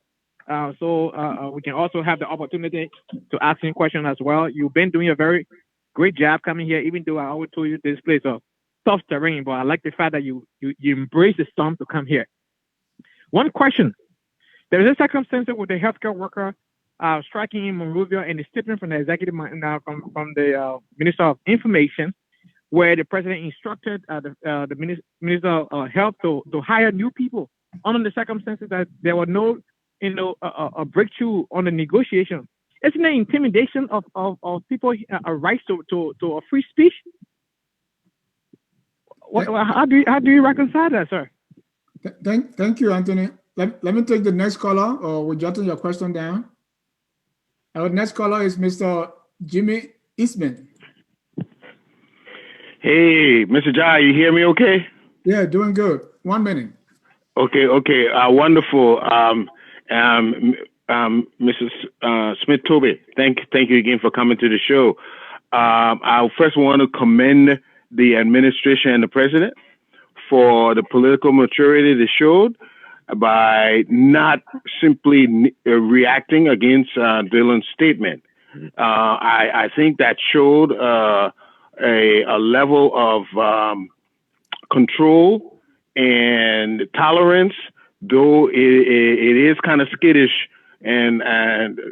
so we can also have the opportunity to ask him questions as well. You've been doing a very great job coming here, even though I always told you this place is tough terrain, but I like the fact that you embrace the storm to come here. One question. There is a circumstance with the healthcare worker striking in Monrovia and the statement from the executive from the Minister of Information, where the president instructed the Minister of Health to hire new people under the circumstances that there were no, a breakthrough on the negotiation. Isn't it intimidation of people a rights to a free speech? How do you reconcile that, sir? Thank you, Anthony. Let me take the next caller, or we're jotting your question down. Our next caller is Mr. Jimmy Eastman. Hey, Mr. Jai, you hear me okay? Yeah, doing good. 1 minute. Okay. Wonderful. Mrs. Smith Toby, thank you again for coming to the show. I first want to commend the administration and the president for the political maturity they showed by not simply reacting against Dylan's statement. I think that showed a level of control and tolerance, though it is kind of skittish, and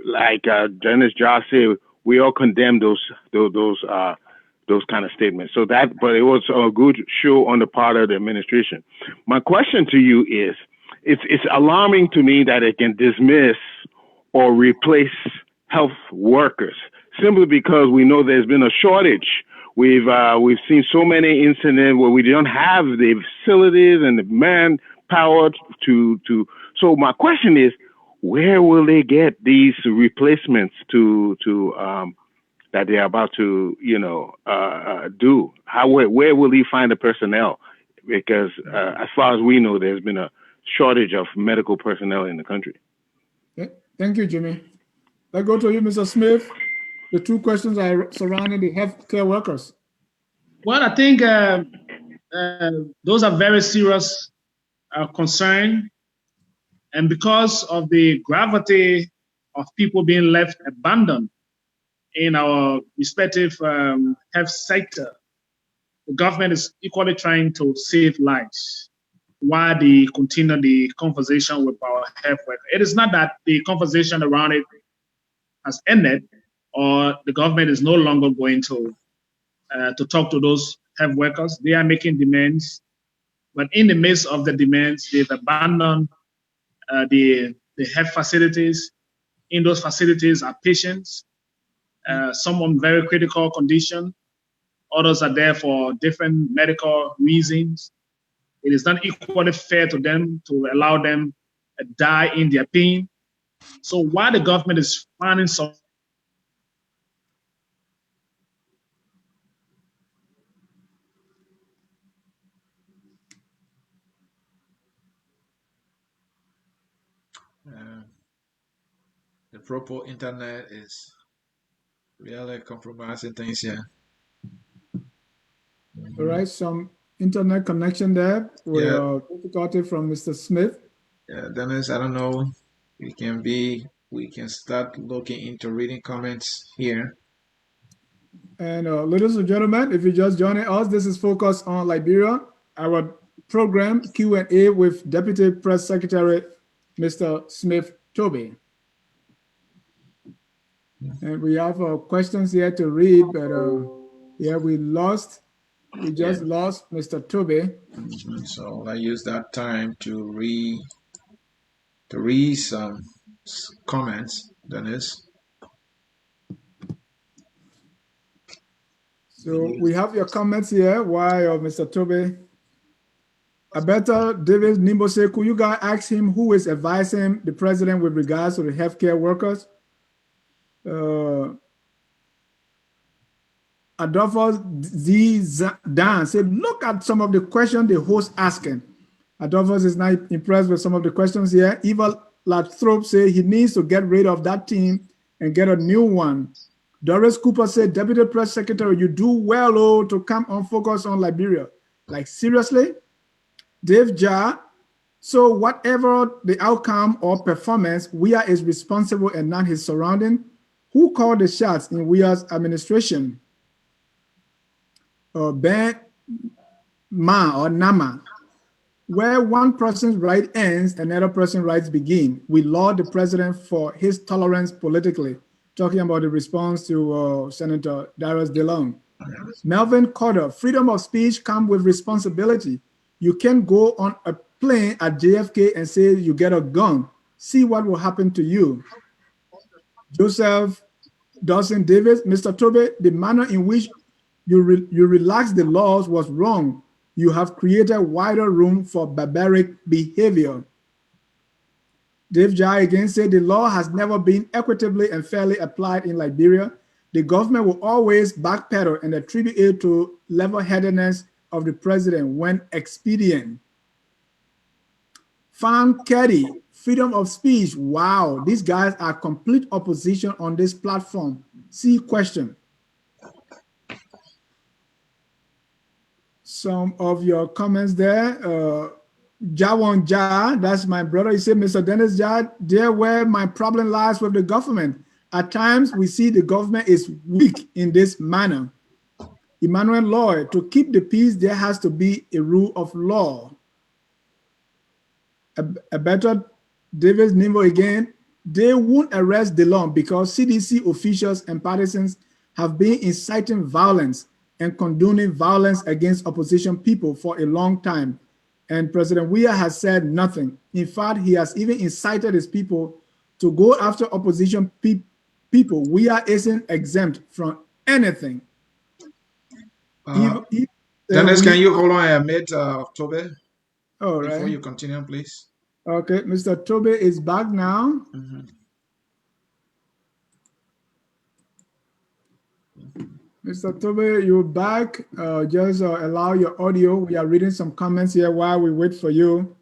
like Dennis Josh said, we all condemn those kind of statements. But it was a good show on the part of the administration. My question to you is, it's alarming to me that it can dismiss or replace health workers simply because we know there's been a shortage. We've seen so many incidents where we don't have the facilities and the manpower to. So my question is, where will they get these replacements to that they're about to do? Where will he find the personnel? Because as far as we know, there's been a shortage of medical personnel in the country. Thank you, Jimmy. Let's go to you, Mr. Smith. The two questions are surrounding the healthcare workers. Well, I think those are very serious concern. And because of the gravity of people being left abandoned in our respective health sector, the government is equally trying to save lives while they continue the conversation with our health workers. It is not that the conversation around it has ended, or the government is no longer going to talk to those health workers. They are making demands, but in the midst of the demands, they've abandoned the health facilities. In those facilities are patients, some on very critical condition, others are there for different medical reasons. It is not equally fair to them to allow them die in their pain. So while the government is finding some the proper internet is really compromising things here. All right, some internet connection there with difficulty from Mr. Smith. Yeah, Dennis, I don't know. We can start looking into reading comments here. And ladies and gentlemen, if you're just joining us, this is Focus on Liberia, our program Q&A with Deputy Press Secretary, Mr. Smith Toby. And we have questions here to read, but we just lost Mr. Toby. So I use that time to read some comments, Dennis. So we have your comments here. Why, Mr. Toby? Alberto David Nimbo said, could you guys ask him who is advising the president with regards to the healthcare workers? Adolfo Z. Dan said, look at some of the questions the host asking. Adolfo is not impressed with some of the questions here. Eva Lathrop said he needs to get rid of that team and get a new one. Doris Cooper said, Deputy Press Secretary, you do well to come on Focus on Liberia. Like, seriously? Dave Jar, so whatever the outcome or performance, Weah is responsible and not his surrounding. Who called the shots in Weah's administration? Ben Ma or Nama. Where one person's right ends, another person's rights begin. We laud the president for his tolerance politically. Talking about the response to Senator Darius DeLong. Melvin Carter, freedom of speech comes with responsibility. You can't go on a plane at JFK and say you get a gun. See what will happen to you. Joseph Dawson Davis, Mr. Toby, the manner in which you relaxed the laws was wrong. You have created wider room for barbaric behavior. Dave Jai again said the law has never been equitably and fairly applied in Liberia. The government will always backpedal and attribute it to level-headedness of the president when expedient. Fan Keddy, freedom of speech. Wow, these guys are complete opposition on this platform. See question. Some of your comments there. Jawon Ja, that's my brother. He said, Mr. Dennis Ja, there where my problem lies with the government. At times, we see the government is weak in this manner. Emmanuel Lloyd, to keep the peace, there has to be a rule of law. A better Davis Nimbo again, they won't arrest DeLong because CDC officials and partisans have been inciting violence and condoning violence against opposition people for a long time. And President Weah has said nothing. In fact, he has even incited his people to go after opposition people. Weah isn't exempt from anything. Dennis, can you hold on a minute, Toby? All right. Before you continue, please. Okay, Mr. Toby is back now. Mr. Toby, you're back. Just allow your audio. We are reading some comments here while we wait for you.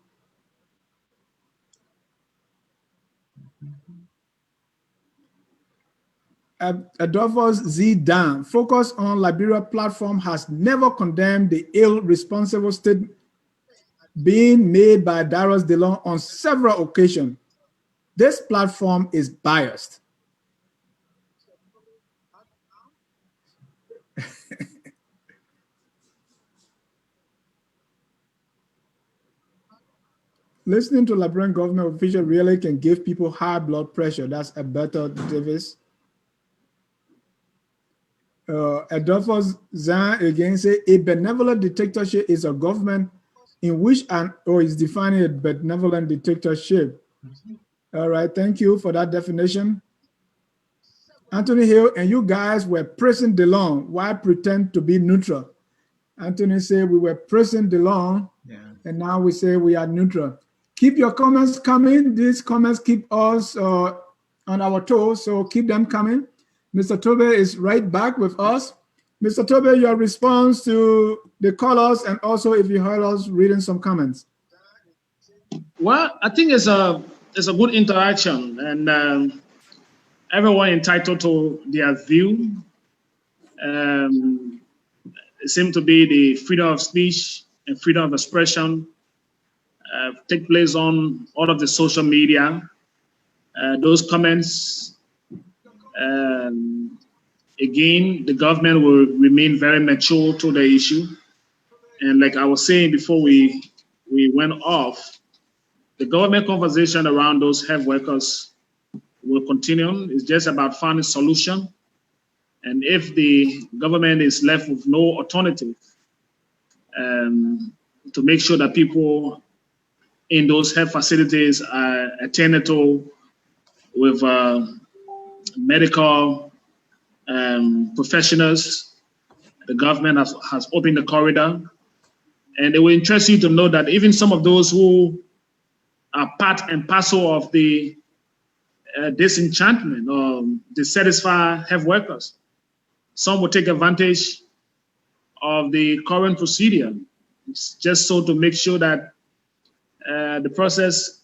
Adolphus Z. Dan, focus on Liberia platform has never condemned the irresponsible statement being made by Darius DeLong on several occasions. This platform is biased. Listening to Liberian government officials really can give people high blood pressure. That's Alberto Davis. Adolphus Zan again say a benevolent dictatorship is a government in which is defining a benevolent dictatorship. All right, thank you for that definition. Anthony Hill and you guys were praising DeLong. Why pretend to be neutral? Anthony said we were praising DeLong, and now we say we are neutral. Keep your comments coming. These comments keep us on our toes, so keep them coming. Mr. Toby is right back with us. Mr. Toby, your response to the callers, and also if you heard us reading some comments. Well, I think it's a good interaction, and everyone entitled to their view. It seems to be the freedom of speech and freedom of expression take place on all of the social media. Those comments, again, the government will remain very mature to the issue. And like I was saying before we went off, the government conversation around those health workers will continue. It's just about finding a solution. And if the government is left with no alternative to make sure that people in those health facilities are attended to with medical professionals, the government has opened the corridor. And it will interest you to know that even some of those who are part and parcel of the disenchantment or dissatisfied health workers, some will take advantage of the current procedure. It's just so to make sure that the process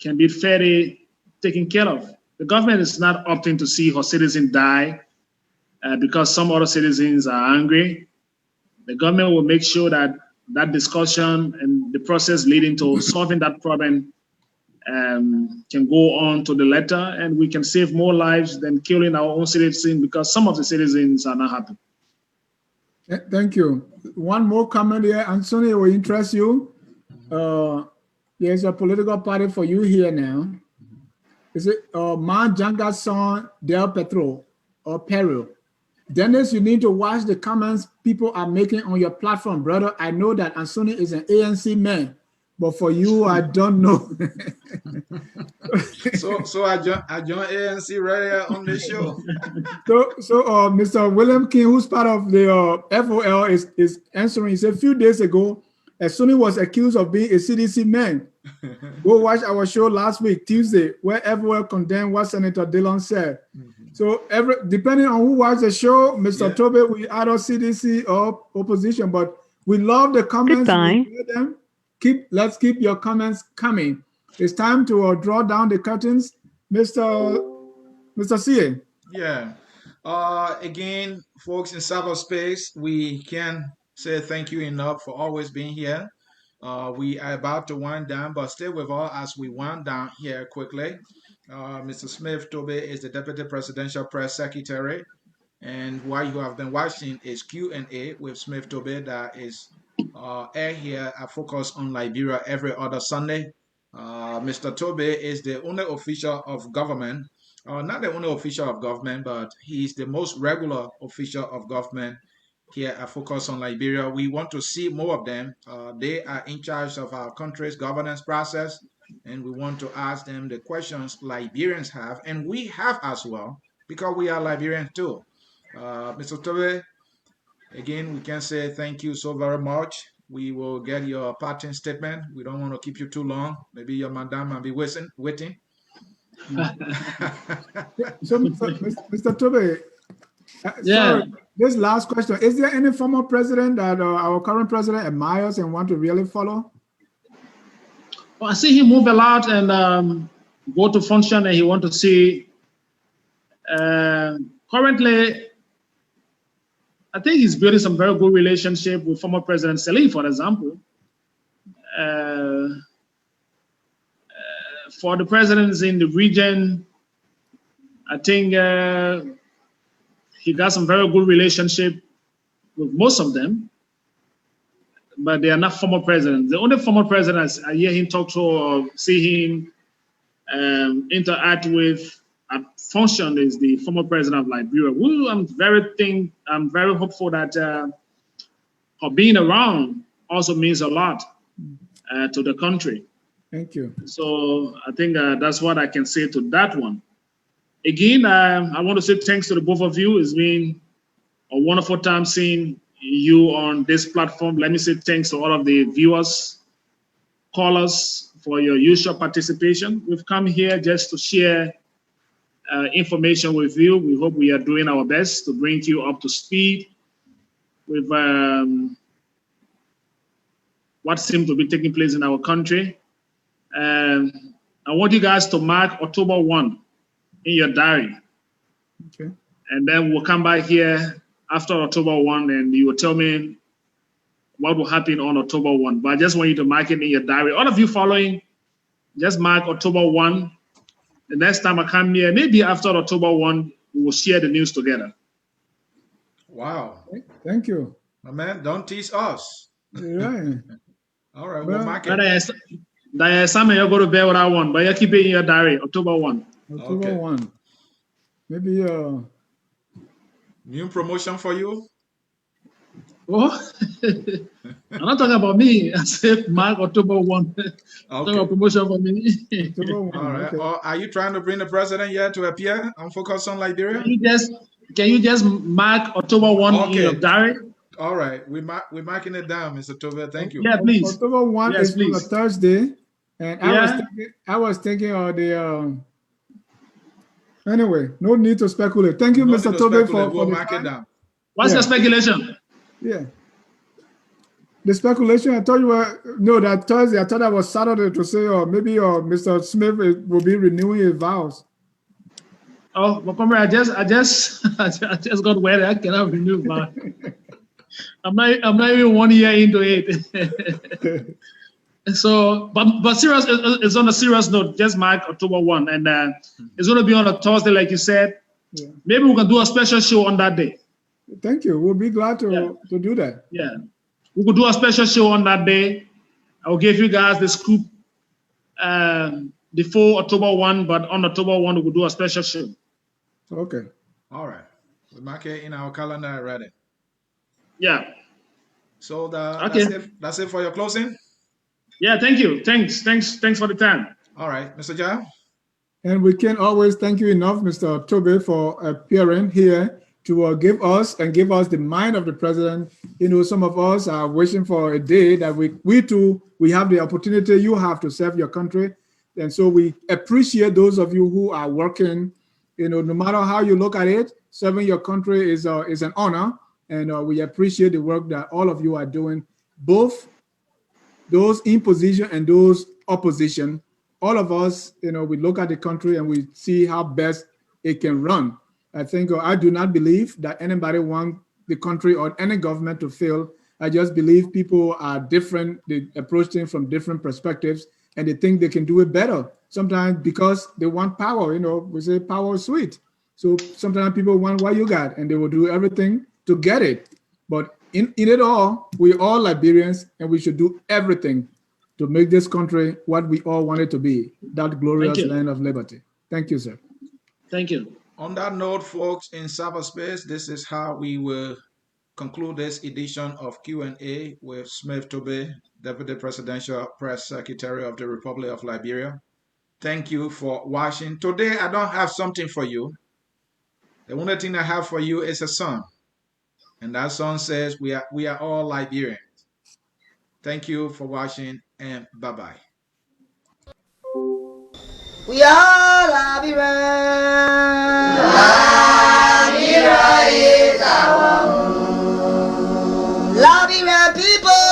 can be fairly taken care of. The government is not opting to see her citizens die because some other citizens are angry. The government will make sure that that discussion and the process leading to solving that problem can go on to the letter, and we can save more lives than killing our own citizens because some of the citizens are not happy. Thank you. One more comment here, Anthony, will interest you. There's a political party for you here now. Is it Manjanga Son Del Petro or Peru? Dennis, you need to watch the comments people are making on your platform, brother. I know that Ansoni is an ANC man, but for you, I don't know. So I joined ANC right here on the show. So Mr. William King, who's part of the FOL, is answering. He said a few days ago, Ansoni was accused of being a CDC man. Go watch our show last week, Tuesday, where FOL condemned what Senator Dillon said. So depending on who watched the show, Mr. Toby, we either CDC or opposition, but we love the comments. We hear them. Let's keep your comments coming. It's time to draw down the curtains, Mr. CA. Yeah. Again, folks in cyberspace, we can say thank you enough for always being here. We are about to wind down, but stay with us as we wind down here quickly. Mr. Smith Toby is the Deputy Presidential Press Secretary, and what you have been watching is Q&A with Smith Toby that is aired here at Focus on Liberia every other Sunday. Mr. Toby is the only official of government, not the only official of government, but he's the most regular official of government here at Focus on Liberia. We want to see more of them. They are in charge of our country's governance process, and we want to ask them the questions Liberians have, and we have as well, because we are Liberians too. Mr. Toby, again, we can say thank you so very much. We will get your parting statement. We don't want to keep you too long. Maybe your madam might be waiting. So, Mr. Toby, sorry, this last question. Is there any former president that our current president admires and want to really follow? Well, I see him move a lot and go to function, and he want to see. Currently, I think he's building some very good relationship with former President Salih, for example. For the presidents in the region, I think he got some very good relationship with most of them, but they are not former presidents. The only former presidents I hear him talk to or see him interact with at function is the former president of Liberia. Who I'm very hopeful that her being around also means a lot to the country. Thank you. So I think that's what I can say to that one. Again, I want to say thanks to the both of you. It's been a wonderful time seeing you on this platform. Let me say thanks to all of the viewers, callers for your usual participation. We've come here just to share information with you. We hope we are doing our best to bring you up to speed with what seems to be taking place in our country. I want you guys to mark October 1 in your diary. Okay. And then we'll come back here after October 1 and you will tell me what will happen on October 1. But I just want you to mark it in your diary. All of you following, just mark October 1. The next time I come here, maybe after October 1, we will share the news together. Wow. Thank you. My man, don't tease us. Yeah. All right, we'll mark it. There's something you're going to bear with that one, but you keep it in your diary, October 1. October 1. Maybe new promotion for you? Oh, I'm not talking about me. I said mark October 1. Okay. A promotion for me. October 1. All right. Okay. Or are you trying to bring the president here to appear and focus on Liberia? Can you just mark October 1 in your diary? All right. We're marking it down, Mr. Toby. Thank you. Yeah, please. October 1 is on a Thursday. And I was thinking of the anyway, no need to speculate. Thank you, Mr. Toby, for we'll mark it down. What's your speculation? Yeah. The speculation, I told you that Thursday, I thought that was Saturday to say, or maybe Mr. Smith will be renewing his vows. Oh, but I just got wet. I cannot renew my. I'm not even 1 year into it. So, but serious, it's on a serious note. Just mark October 1, and it's going to be on a Thursday, like you said. Yeah. Maybe we can do a special show on that day. Thank you. We'll be glad to do that. Yeah, we could do a special show on that day, I'll give you guys the scoop before October 1, but on October 1, we'll do a special show. Okay. All right. We mark it in our calendar already. Yeah. So Okay. that's it for your closing? Yeah, thank you. Thanks for the time. All right, Mr. Jai. And we can always thank you enough, Mr. Toby, for appearing here to give us the mind of the president. You know, some of us are wishing for a day that we have the opportunity you have to serve your country. And so we appreciate those of you who are working, you know, no matter how you look at it, serving your country is an honor. And we appreciate the work that all of you are doing, both those in position and those opposition. All of us, you know, we look at the country and we see how best it can run. I think I do not believe that anybody wants the country or any government to fail. I just believe people are different. They approach things from different perspectives and they think they can do it better. Sometimes because they want power, you know, we say power is sweet. So sometimes people want what you got and they will do everything to get it. But in it all, we're all Liberians and we should do everything to make this country what we all want it to be, that glorious land of liberty. Thank you, sir. Thank you. On that note, folks, in cyberspace, this is how we will conclude this edition of Q&A with Smith Toby, Deputy Presidential Press Secretary of the Republic of Liberia. Thank you for watching. Today, I don't have something for you. The only thing I have for you is a song. And that song says, we are all Liberians. Thank you for watching and bye-bye. We are Liberians. Liberia is our home. Liberian people.